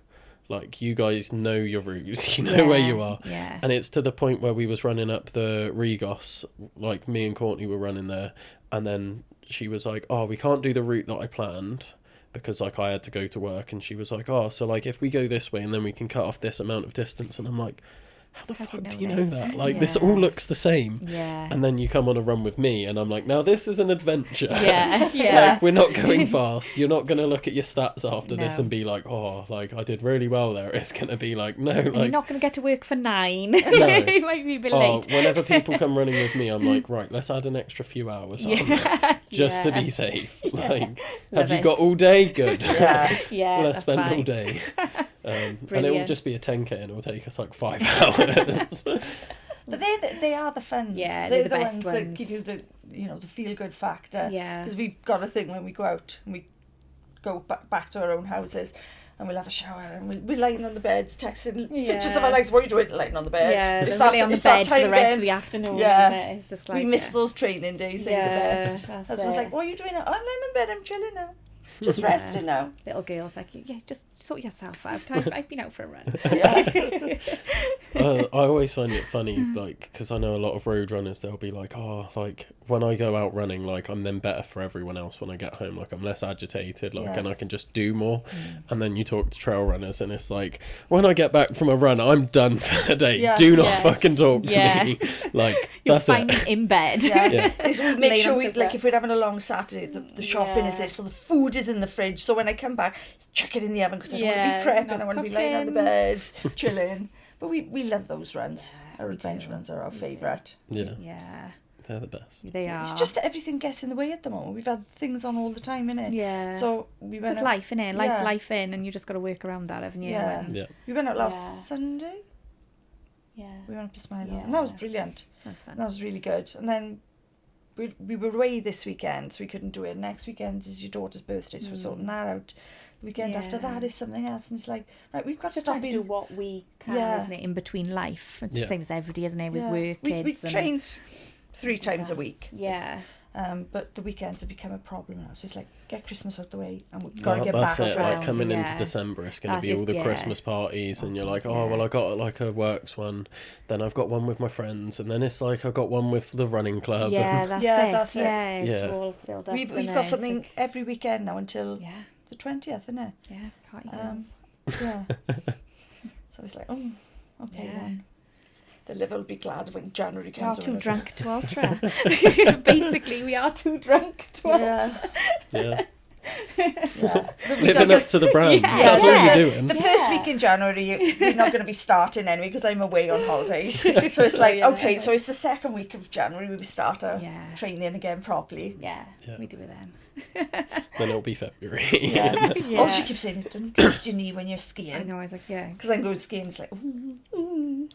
Like, you guys know your routes, you know where you are. Yeah. And it's to the point where we was running up the Regos, like me and Courtney were running there, and then she was like, oh, we can't do the route that I planned because like I had to go to work, and she was like, oh, so like if we go this way and then we can cut off this amount of distance, and I'm like, how the fuck do you know that? Like, this all looks the same. Yeah. And then you come on a run with me, and I'm like, now this is an adventure. Yeah. Like, we're not going fast. You're not going to look at your stats after this and be like, oh, like, I did really well there. It's going to be like, no. Like, you're not going to get to work for 9. No. You might be a bit late. Whenever people come running with me, I'm like, right, let's add an extra few hours on just to be safe. Like, have you got all day? Good. Yeah, Let's spend fine. all day. And it will just be a 10k, and it will take us like 5 hours. But they are the fun. Yeah, they're the the best ones that ones. give you the the feel good factor. Yeah. Because we've got a thing when we go out and we go back to our own houses, and we'll have a shower, and we're lying on the beds texting pictures of our lives. What are you doing lying on the bed? Yeah, It's lay on the it's that bed for time the rest again. of the afternoon. Yeah. Isn't it? It's just like, we miss those training days. They're the best. that's Husband's it. like, what are you doing? I'm lying in bed. I'm chilling now. Just resting now. Little girl's like, yeah, just sort yourself out. I've been out for a run. Yeah. I always find it funny, like, because I know a lot of road runners, they'll be like, oh, like, when I go out running, like, I'm then better for everyone else when I get home. Like, I'm less agitated, like, and I can just do more. And then you talk to trail runners, and it's like, when I get back from a run, I'm done for the day. Yeah. Do not fucking talk to me. Like, You'll that's find it. me in bed. Yeah. We make Laying sure on we, sofa. like, if we're having a long Saturday, the shopping is Yeah. there, so the food is in the fridge. So when I come back, chuck it in the oven because I don't want to Yeah, be prepping. not I want to be lying on the cooking. bed, chilling. But we love those runs. Our adventure runs are our favourite. Yeah, Yeah, they're the best. they are. It's just everything gets in the way at the moment. We've had things on all the time, innit? Yeah. So we went just out, life, innit? Life's Yeah. life in, and you just got to work around that, haven't you? Yeah. And, Yeah. we went out last Yeah. Sunday. yeah. We went up to Smile, Yeah. and that was brilliant. That's fun. That was really good. And then we were away this weekend, so we couldn't do it. Next weekend is your daughter's birthday, so we're sorting that out. The weekend after Yeah. that is something else, and it's like, right, we've got to Just stop trying to being... do what we can, Yeah. isn't it, in between life. It's the Yeah. same as everybody, isn't it, with Yeah. work, we kids. train 3 times a week. Yeah. But the weekends have become a problem now. It's just like, get Christmas out the way, and we've got to get That's back it. to Like, it. coming Yeah. into December, it's going to That be is- all the yeah. Christmas parties, and you're like, oh, Yeah. well, I got like a works one, then I've got one with my friends, and then it's like I got one with the running club. Yeah, and that's Yeah, it. that's it. Yeah, it's Yeah. all filled up. We've isn't got it? something It's every weekend now until like, yeah, the 20th, isn't it? yeah, party Um, girls. Yeah. So it's like, oh, okay Yeah. then. The liver will be glad when January We are comes. too around. drunk to ultra. Basically, we are too drunk to ultra. Yeah. Yeah. Yeah. Living up to the brand. Yeah. That's all Yeah. you're doing. The first week in January, we're not going to be starting anyway because I'm away on holidays. So it's like, Yeah. okay, so it's the second week of January we start our Yeah. training again properly. Yeah, Yeah. we do it then. Then it'll be February. Yeah. Yeah. All she keeps saying is, don't twist your knee when you're I skiing. know, I was like, yeah. Because I'm going skiing, it's like, ooh, ooh.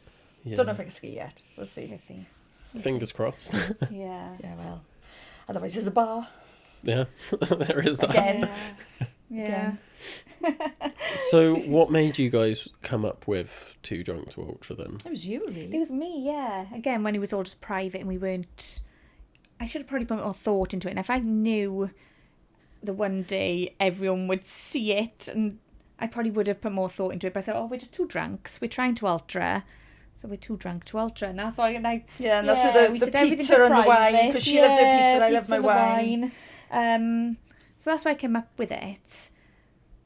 Yeah. Don't know if I can ski yet. We'll see. We'll see. Fingers crossed. Yeah. Yeah, well. Otherwise, there's the bar. Yeah, there is that. Again. Yeah. So, what made you guys come up with Too Drunk to Ultra then? It was you, It really. was me, yeah. Again, when it was all just private and we weren't... I should have probably put more thought into it. And if I knew that one day everyone would see it, and I probably would have put more thought into it. But I thought, oh, we're just two drunks. We're trying to ultra. So we're too drunk to ultra. And that's why Yeah, and that's yeah, with we the said everything pizza to and the wine, private. because she loves her pizza and I love my and the wine. So that's why I came up with it.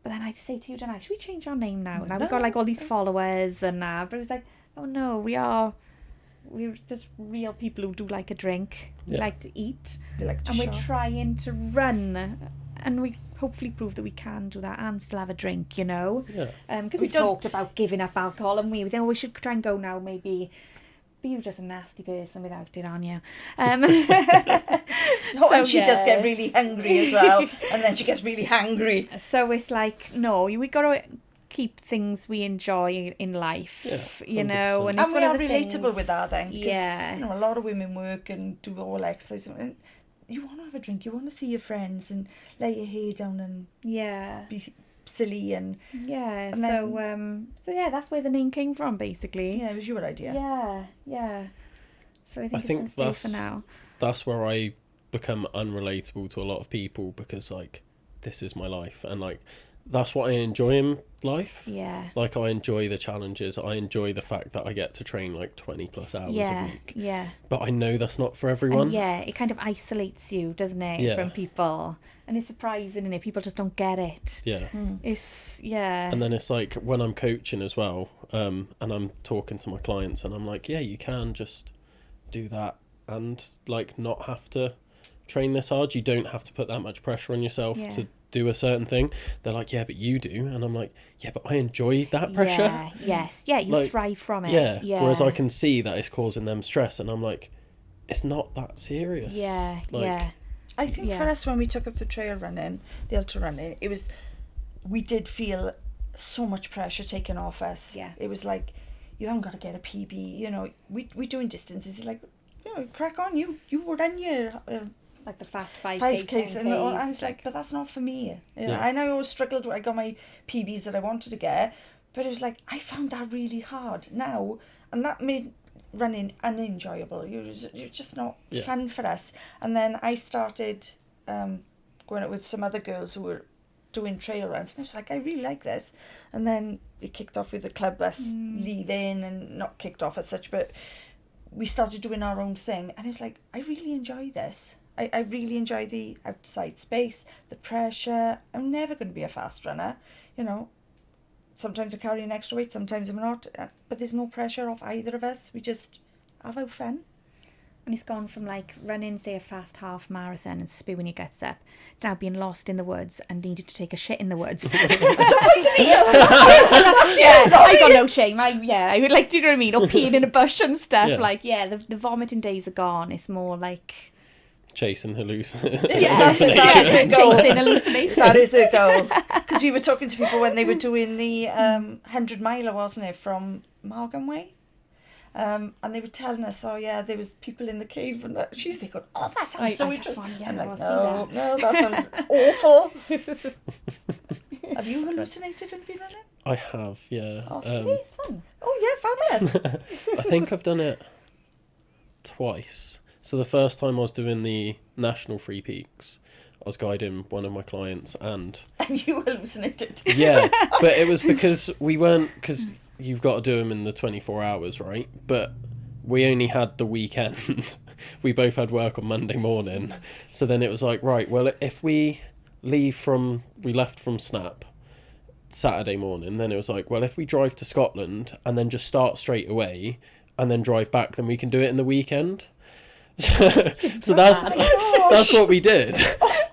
But then I had to say to you, don't I, should we change our name now? Now No. we've got like all these followers and that. But it was like, oh no, we're just real people who do like a drink. We Yeah. like to eat. We like to And we're shop. trying to run. And we hopefully prove that we can do that and still have a drink, you know? Yeah. Because We we've don't- talked about giving up alcohol, and we think, oh, we should try and go now, maybe. But you're just a nasty person without it, aren't you? No, and she does yeah. get really hungry as well, and then she gets really hangry. So it's like, no, we got to keep things we enjoy in life, Yeah, you know. 100%. And, it's And we one are of the relatable things, with that then. 'Cause, Yeah. You know, a lot of women work and do all exercise. And you want to have a drink, you want to see your friends and lay your hair down and Yeah. be silly and... Yeah. And So yeah, that's where the name came from, basically. Yeah, it was your idea. Yeah. Yeah. So I think, I it's think going to stay that's- for now. That's where I become unrelatable to a lot of people, because like, this is my life, and like, that's what I enjoy in life. Yeah. Like, I enjoy the challenges. I enjoy the fact that I get to train like 20 plus hours a week. Yeah. But I know that's not for everyone. And yeah, it kind of isolates you, doesn't it, Yeah. from people? And it's surprising, isn't it? People just don't get it. Yeah. It's, yeah. And then it's like when I'm coaching as well, and I'm talking to my clients, and I'm like, yeah, you can just do that and like not have to train this hard. You don't have to put that much pressure on yourself to do a certain thing. They're like, yeah, but you do. And I'm like, yeah, but I enjoy that pressure. Yeah, yes. Yeah, you like, thrive from it. Yeah. Whereas I can see that it's causing them stress, and I'm like, it's not that serious. Yeah, like, yeah. I think for us, when we took up the trail running, the ultra running, we did feel so much pressure taken off us. Yeah. It was like, you haven't got to get a PB, you know, we doing distances, it's like, you know, crack on, you will run your Like the fast 5Ks, 5Ks, and and it's like, but that's not for me. You know, Yeah. I know I always struggled, I got my PBs that I wanted to get, but it was like, I found that really hard now, and that made running unenjoyable. You're just not fun for us. And then I started going out with some other girls who were doing trail runs, and I was like, I really like this. And then it kicked off with the club, us leaving, and not kicked off as such, but we started doing our own thing, and it's like, I really enjoy this. I really enjoy the outside space, the pressure. I'm never going to be a fast runner, you know. Sometimes I'm carrying extra weight, sometimes I'm not, but there's no pressure off either of us. We just have our fun. And it's gone from like running, say, a fast half marathon and spewing your guts up, to now being lost in the woods and needed to take a shit in the woods. Don't point to me! I got no shame. I would like to, you know what I mean? Or peeing in a bush and stuff. Yeah. Like, the vomiting days are gone. It's more like chasing hallucinations. That's it, goal. chasing hallucinations. That is a goal. Because we were talking to people when they were doing the 100 miler, wasn't it, from Margam Way? And they were telling us, oh yeah, there was people in the cave, and she's thinking, oh, that sounds so interesting. I'm like, no, that sounds awful. Have you hallucinated when you've been running? I have, yeah. Oh, see, it's fun. Oh yeah, fabulous. I think I've done it twice. So the first time I was doing the National Free Peaks, I was guiding one of my clients, and you hallucinated. yeah, but it was because because you've got to do them in the 24 hours, right? But we only had the weekend. We both had work on Monday morning. So then it was like, right, well, if we left from Snap Saturday morning, then it was like, well, if we drive to Scotland and then just start straight away and then drive back, then we can do it in the weekend. So that's what we did.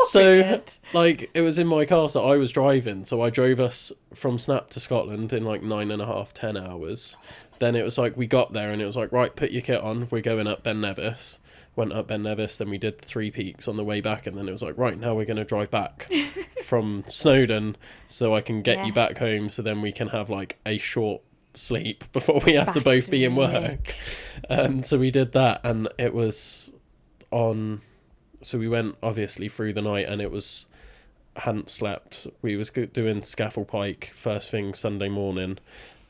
So like, it was in my car, so I was driving, so I drove us from Snap to Scotland in like 9.5, 10 hours. Then it was like, we got there and it was like, right, put your kit on, we're going up Ben Nevis. Went up Ben Nevis, then we did the 3 peaks on the way back, and then it was like, right, now we're going to drive back from Snowdon so I can get you back home, so then we can have like a short sleep before we have to both be in work. So we did that, and it was on, so we went obviously through the night, and it was, hadn't slept. We was doing Scaffold Pike first thing Sunday morning,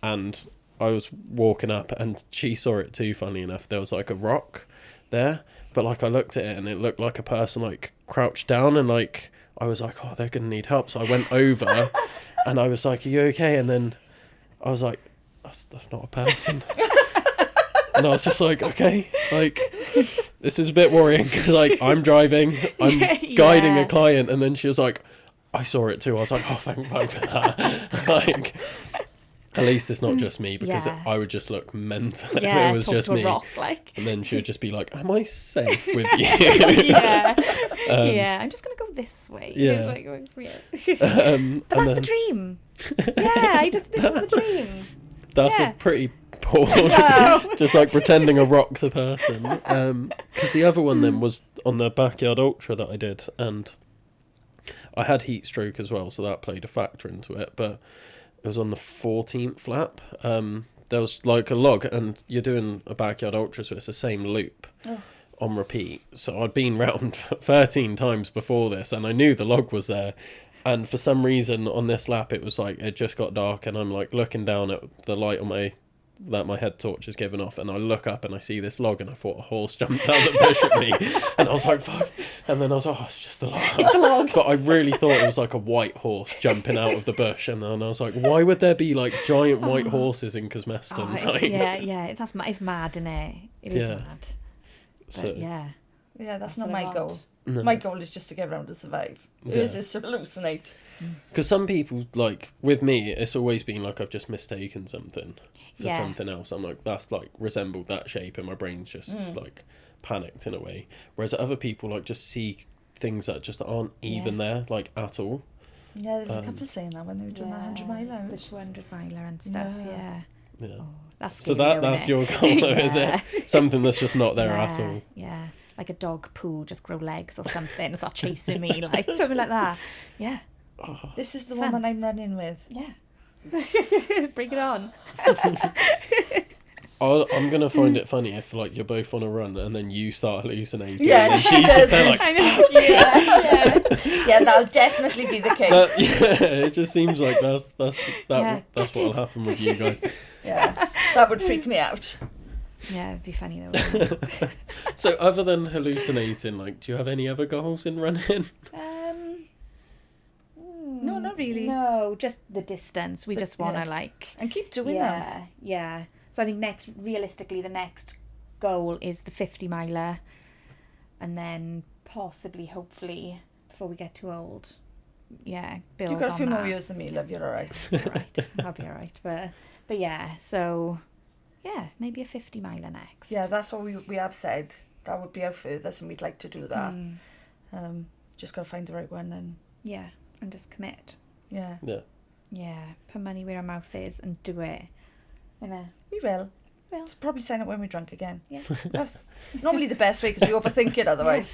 and I was walking up, and she saw it too, funny enough. There was like a rock there, but like I looked at it and it looked like a person like crouched down, and like I was like, oh, they're gonna need help. So I went over and I was like, are you okay? And then I was like, that's not a person. And I was just like, okay, like, this is a bit worrying, because like I'm driving, I'm guiding a client, and then she was like, I saw it too. I was like, oh, thank God for that. Like, at least it's not just me, because I would just look mental if it was just me. Rock, like. And then she would just be like, am I safe with you? I'm just going to go this way. Yeah. Like, but that's the dream. This is the dream. That's a pretty poor, just like pretending a rock's a person. Because the other one then was on the Backyard Ultra that I did, and I had heat stroke as well, so that played a factor into it, but it was on the 14th lap. There was like a log, and you're doing a Backyard Ultra, so it's the same loop on repeat. So I'd been round 13 times before this, and I knew the log was there. And for some reason on this lap, it was like, it just got dark, and I'm like looking down at the light on my that my head torch is given off, and I look up and I see this log, and I thought a horse jumped out the bush at me, and I was like, fuck. And then I was like, oh, it's just a log. It's the log. But I really thought it was like a white horse jumping out of the bush, and then I was like, why would there be like giant white horses in Cosmeston? It's mad, isn't it? It is mad. But So, Yeah, that's not what I my want. goal. no. My goal is just to get around to survive. Yours is to hallucinate. Because some people, like, with me, it's always been like I've just mistaken something for something else. I'm like, that's like resembled that shape, and my brain's just like panicked in a way. Whereas other people like just see things that just aren't even there, like, at all. Yeah, there was a couple saying that when they were doing that 100 mile out. The 200 miler and stuff, yeah. Yeah. Oh, that's So scary, that's isn't your it? goal, though, is Yeah. it? Something that's just not there at all. Yeah, like a dog poo, just grow legs or something. It's not chasing me, like something like that. Yeah, Oh. This is the It's fun. woman I'm running with. yeah. Bring it on. I'm gonna find it funny if like you're both on a run and then you start hallucinating. Yeah, and then she she's does. just there like. I know. Yeah. Yeah, that'll definitely be the case. It just seems like that's Yeah, that's get what'll it. happen with you guys. Yeah, that would freak me out. Yeah, it'd be funny though. Wouldn't it? So other than hallucinating, like, do you have any other goals in running? No, not really. No, just the distance. We But, just want to yeah. like. And keep doing that. Yeah. So I think realistically, the next goal is the 50 miler, and then possibly, hopefully, before we get too old, build You've got a on few more that. years than me, love. You're all right. All right, I'll be all right. But yeah, so yeah, maybe a 50 miler next. Yeah, that's what we have said. That would be our furthest, and we'd like to do that. Just got to find the right one, and Yeah, and just commit. yeah, Yeah, put money where our mouth is and do it. we will. Well. Just probably sign up when we're drunk again. Yeah. That's normally the best way because we overthink it otherwise.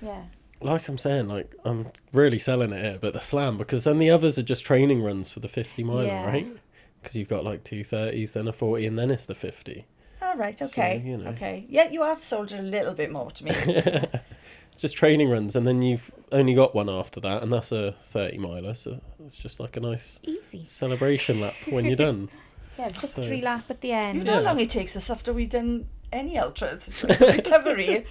Yeah. Like I'm saying, like, I'm really selling it here, but the slam, because then the others are just training runs for the 50 miler, Yeah. right? Because you've got like 2:30s, then a 40, and then it's the 50. All right. Okay. So, you know. Okay. Yeah, you have sold it a little bit more to me. Just training runs, and then you've only got one after that, and that's a 30 miler, so it's just like a nice Easy. celebration lap when you're done. Yeah, victory lap at the end. You know how Yeah. long it takes us after we've done any ultras? It's like recovery.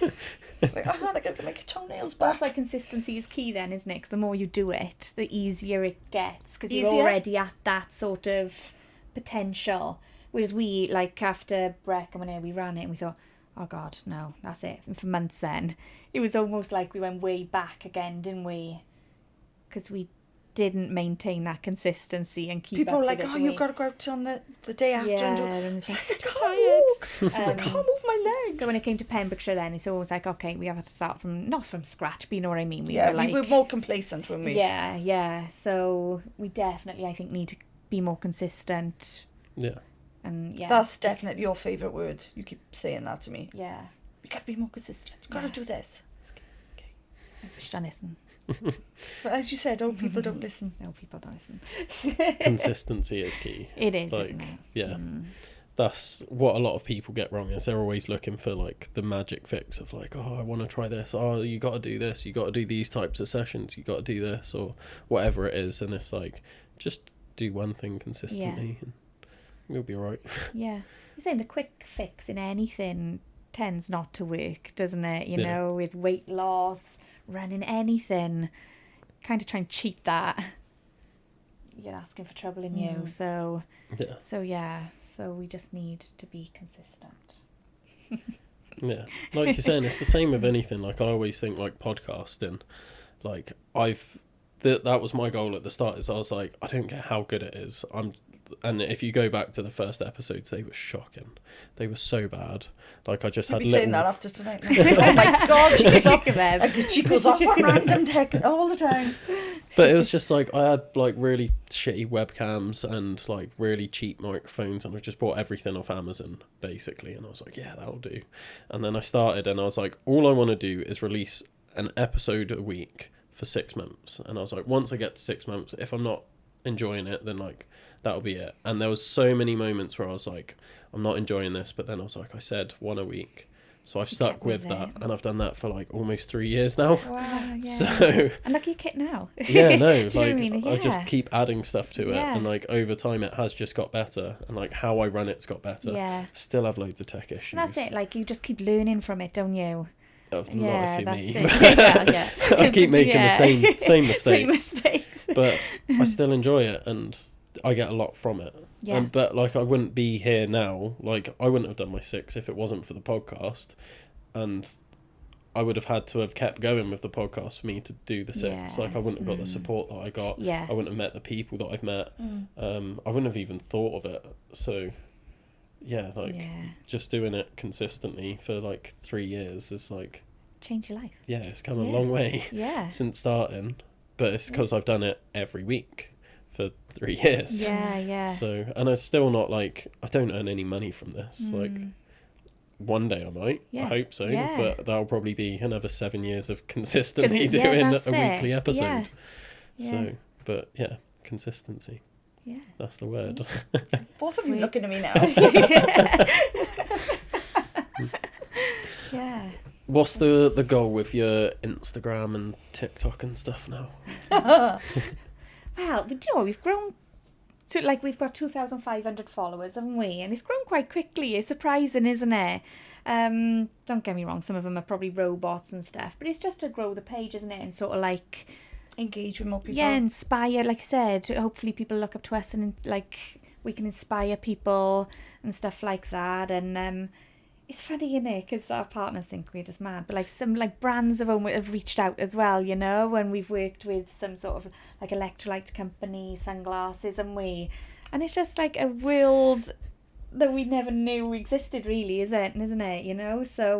It's like, I got to make your toenails back. That's why consistency is key then, isn't it? 'Cause the more you do it, the easier it gets. Because you're Easier? already at that sort of potential. Whereas we, like, after Breck and when we ran it, and we thought, oh God, no, that's it. And for months then, it was almost like we went way back again, didn't we? Because we didn't maintain that consistency and keep People up are like, with it, oh, didn't you've we? got to go out on the day after yeah, and do and It's it's like, like, I I'm can't tired. walk. I can't move my legs. So when it came to Pembrokeshire then, it's always like, okay, we have to start not from scratch, but you know what I mean? We were more complacent when we... Yeah. So we definitely, I think, need to be more consistent. Yeah. And yeah. That's definitely your favourite word. You keep saying that to me. Yeah. We got to be more consistent. You've got to do this. Should I listen? But as you said, old people don't listen. No, people don't listen. Consistency is key. It is, Like, isn't it? Yeah. That's what a lot of people get wrong, is they're always looking for like the magic fix of like, oh, I want to try this, oh, you got to do this, you got to do these types of sessions, you got to do this, or whatever it is. And it's like, just do one thing consistently and you'll be all right. Yeah. You're saying the quick fix in anything tends not to work, doesn't it? You know, with weight loss, running, anything, kind of try and cheat that. You're asking for trouble in you. So we just need to be consistent. Yeah, like you're saying, it's the same with anything. Like, I always think like podcasting, like that was my goal at the start, is I was like, I don't care how good it is. And if you go back to the first episodes, they were shocking. They were so bad. Like, I just You'll had be little... saying that after tonight. Oh my God, she goes off, them. she goes off on random tech all the time. But it was just like, I had like really shitty webcams and like really cheap microphones, and I just bought everything off Amazon basically, and I was like, yeah, that'll do. And then I started, and I was like, all I want to do is release an episode a week for 6 months. And I was like, once I get to 6 months, if I'm not enjoying it, then like that'll be it. And there was so many moments where I was like, I'm not enjoying this, but then I was like, I said one a week So I've You stuck kept with with that, it. and I've done that for like almost 3 years now. Wow. Yeah. So And look at your kit now. yeah, no, Do you know like what I mean? I just Yeah. keep adding stuff to it, Yeah. and like over time it has just got better, and like how I run it's got better. Yeah. Still have loads of tech issues. And that's it. Like you just keep learning from it, don't you? Not Yeah, if you that's me. it. Yeah. I keep making Yeah. the same Same mistakes, mistakes. but I still enjoy it, and I get a lot from it. Yeah. But like I wouldn't be here now. Like I wouldn't have done my 6 if it wasn't for the podcast, and I would have had to have kept going with the podcast for me to do the 6. Yeah. Like I wouldn't have got the support that I got. Yeah. I wouldn't have met the people that I've met. Mm. I wouldn't have even thought of it. So yeah, like Yeah. just doing it consistently for like 3 years is like, Change your life. yeah, it's come a Yeah. long way Yeah. since starting. But it's because I've done it every week for 3 years. Yeah. Yeah. So, and it's still not like, I don't earn any money from this. Like, one day I might. Yeah. I hope so. Yeah. But that'll probably be another 7 years of consistently Yeah, doing that's a weekly it. episode. Yeah. Yeah. So, but yeah, consistency. Yeah. That's the word. Both of you Wait. looking at me now. Yeah. What's the goal with your Instagram and TikTok and stuff now? Well, but you know, we've grown to, like, we've got 2,500 followers, haven't we? And it's grown quite quickly. It's surprising, isn't it? Don't get me wrong, some of them are probably robots and stuff, but it's just to grow the page, isn't it? And sort of like, Engage with more people. yeah, inspire, like I said, hopefully people look up to us and like we can inspire people and stuff like that. And it's funny, isn't it? Because our partners think we're just mad, but like some like brands have reached out as well, you know, when we've worked with some sort of like electrolyte company, sunglasses, and it's just like a world that we never knew existed, really, isn't it? You know, so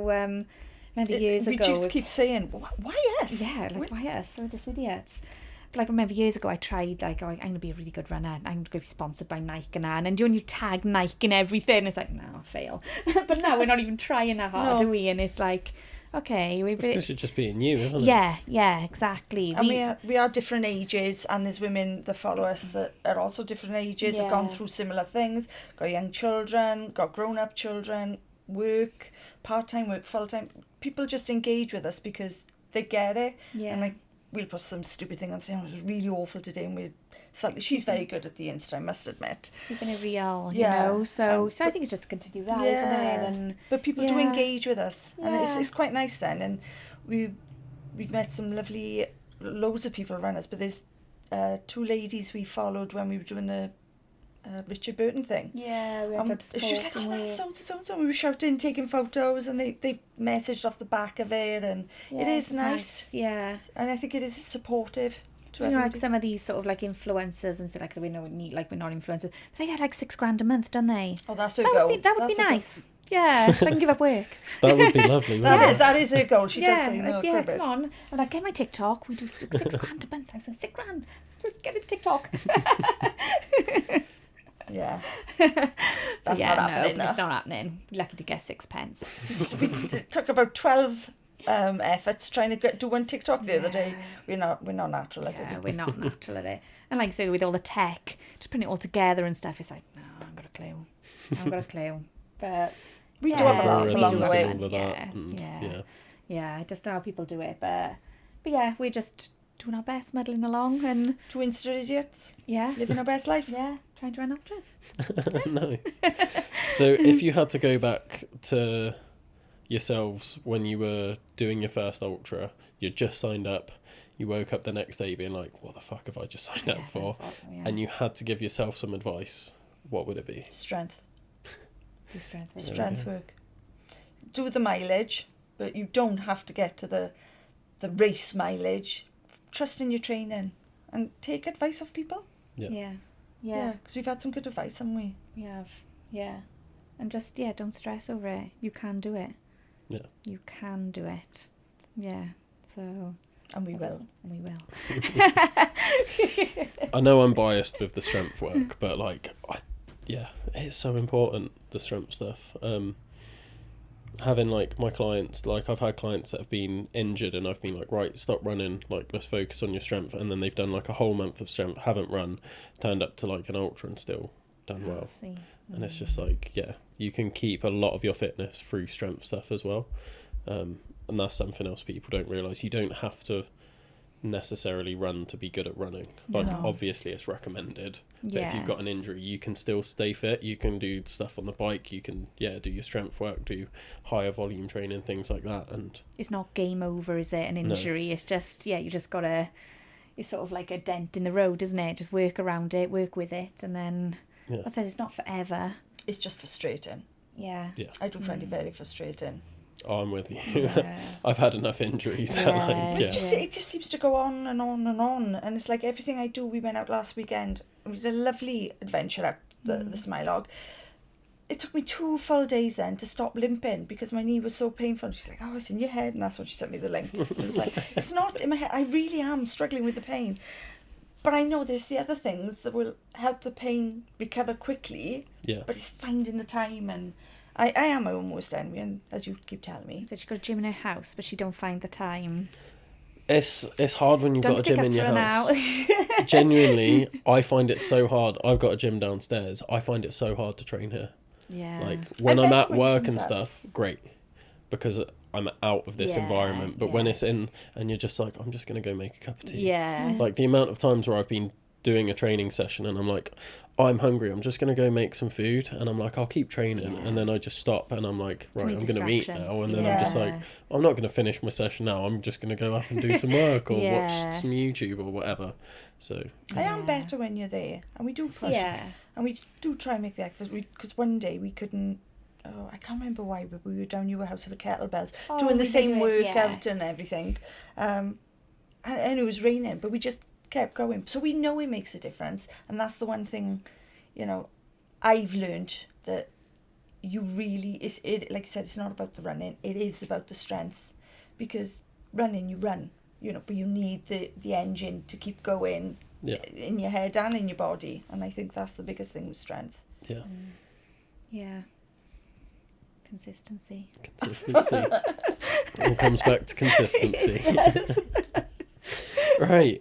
remember years we ago, just keep saying, why us? yeah, like why us? We're just idiots. But like, I remember years ago I tried, like, oh, I'm going to be a really good runner. I'm going to be sponsored by Nike and that. And when you tag Nike and everything, it's like, no, I'll fail. But now we're not even trying that hard, No. are we? And it's like, okay. Because you're just being you, isn't it? Yeah, exactly. And we are different ages, and there's women that follow us that are also different ages, have gone Yeah. through similar things, got young children, got grown-up children, work, part-time work, full-time. People just engage with us because they get it. Yeah. And like, we'll put some stupid thing on saying, it was really awful today, and we're slightly, she's very good at the Insta, I must admit. Keeping it real, Yeah. you know. So I but- think it's just to continue that, Yeah. isn't it? And But people do Yeah. engage with us, and Yeah. it's quite nice then. And we've met some lovely, loads of people around us, but there's 2 ladies we followed when we were doing the Richard Burton thing. yeah, we had to She was like, oh, that's so. We were shouting, taking photos, and they messaged off the back of it, and it is nice. Yeah. And I think it is supportive to You know, like everybody. some of these sort of like influencers and so like we know we need, like we're not influencers. They get like $6,000 a month, don't they? Oh, that's her That goal. would be That's her nice. Yeah, so I can give up work. That would be lovely, goal. wouldn't it? That is her goal. She does Yeah, say no like, yeah, quite a bit. come on. I'm like, get my TikTok. We do $6,000 a month. I said, $6,000. Get it to TikTok. Yeah. But That's yeah, not happening. no, No. it's not happening. Lucky to get 6 pence. It took about 12 efforts trying to do one TikTok the other day. We're not natural at Yeah, it. we're not natural at it. And like I say, with all the tech, just putting it all together and stuff, it's like, no, I haven't got a clue. I haven't got a clue. But We do have a laugh we along do the have way. fun, All of yeah, that, and yeah. Yeah, I just know how people do it, but yeah, we're just doing our best, muddling along, and 2 Insta idiots, yeah, living our best life. yeah, trying to run after us. Nice. So if you had to go back to yourselves when you were doing your first ultra, you just signed up, you woke up the next day being like, what the fuck have I just signed up for? And you had to give yourself some advice, what would it be? Strength. do strength work. Strength work. Do the mileage, but you don't have to get to the race mileage. Trust in your training and take advice of people. Yeah, Yeah, because we've had some good advice, haven't we? we have, yeah, and just don't stress over it. You can do it. Yeah. You can do it. Yeah. So. And we will. We will. I know I'm biased with the strength work, but like, it's so important, the strength stuff. Having like my clients, like I've had clients that have been injured and I've been like, right, stop running, like let's focus on your strength, and then they've done like a whole month of strength, haven't run, turned up to like an ultra and still done well. See. And it's just like, yeah, you can keep a lot of your fitness through strength stuff as well. And that's something else people don't realise. You don't have to necessarily run to be good at running. Like, No. obviously it's recommended. But if Yeah. you've got an injury, you can still stay fit. You can do stuff on the bike. You can, do your strength work, do higher volume training, things like that. And It's not game over, is it? An injury. It's just, you just got to... It's sort of like a dent in the road, isn't it? Just work around it, work with it, and then... I said it's not forever. It's just frustrating. Yeah. I do find it very frustrating. Oh, I'm with you. Yeah. I've had enough injuries. Yeah. It just seems to go on and on and on, and it's like everything I do. We went out last weekend. We did a lovely adventure up the Smile Log. It took me 2 full days then to stop limping because my knee was so painful. And she's like, "Oh, it's in your head," and that's when she sent me the link. It was like, it's not in my head. I really am struggling with the pain, but I know there's the other things that will help the pain recover quickly. Yeah. But it's finding the time, and I am my own worst enemy, and as you keep telling me. So she's got a gym in her house, but she don't find the time. It's hard when you've Don't got a stick gym up in your for her house. now. Genuinely, I find it so hard. I've got a gym downstairs. I find it so hard to train here. Yeah. Like, when I I'm bet at when it work comes and up. stuff, great. Because I'm out of this Yeah, environment. But when yeah. it's in and you're just like, I'm just going to go make a cup of tea. Yeah. Like, the amount of times where I've been doing a training session and I'm like, oh, I'm hungry, I'm just going to go make some food. And I'm like, I'll keep training. Yeah. And then I just stop and I'm like, Too right, many I'm going to eat distractions. now. And then I'm just like, I'm not going to finish my session now. I'm just going to go up and do some work or Yeah. watch some YouTube or whatever. So, I am better when you're there, and we do push. Yeah. And we do try and make the effort. Because one day we couldn't. Oh, I can't remember why, but we were down your house with the kettlebells, doing the we same did, workout and everything. And it was raining, but we just kept going. So we know it makes a difference, and that's the one thing, I've learned, that you really like you said, it's not about the running. It is about the strength, because running, you run, but you need the engine to keep going. Yeah. In your head and in your body, and I think that's the biggest thing with strength. yeah. Yeah. Consistency. Consistency. All comes back to consistency. Right.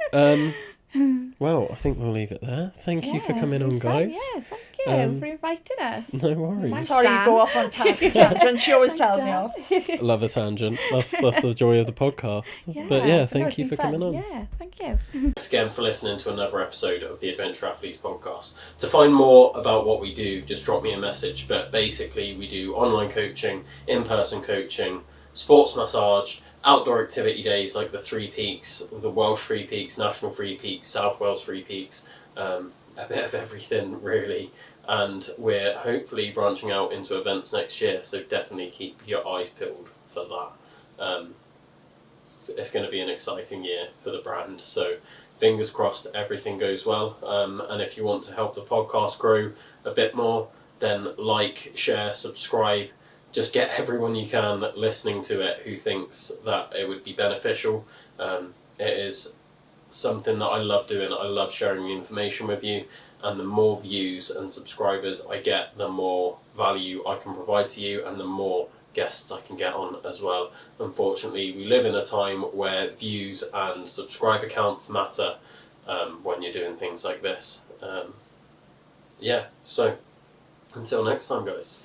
Well, I think we'll leave it there. Thank you for coming on, guys. Yeah, thank you for inviting us. No worries. Thanks, Sorry, Dan. you go off on tangent. She always tells me Dan. off. Love a tangent. That's the joy of the podcast. Yeah, But yeah, no, thank it's you been for coming fun. on. Yeah, thank you. Thanks again for listening to another episode of the Adventure Athletes podcast. To find more about what we do, just drop me a message. But basically, we do online coaching, in-person coaching, sports massage, outdoor activity days like the Three Peaks, the Welsh Three Peaks, National Three Peaks, South Wales Three Peaks, a bit of everything really. And we're hopefully branching out into events next year, so definitely keep your eyes peeled for that. It's going to be an exciting year for the brand, so fingers crossed everything goes well. And if you want to help the podcast grow a bit more, then like, share, subscribe. Just get everyone you can listening to it who thinks that it would be beneficial. It is something that I love doing. I love sharing the information with you, and the more views and subscribers I get, the more value I can provide to you, and the more guests I can get on as well. Unfortunately, we live in a time where views and subscriber counts matter when you're doing things like this. So until next time, guys.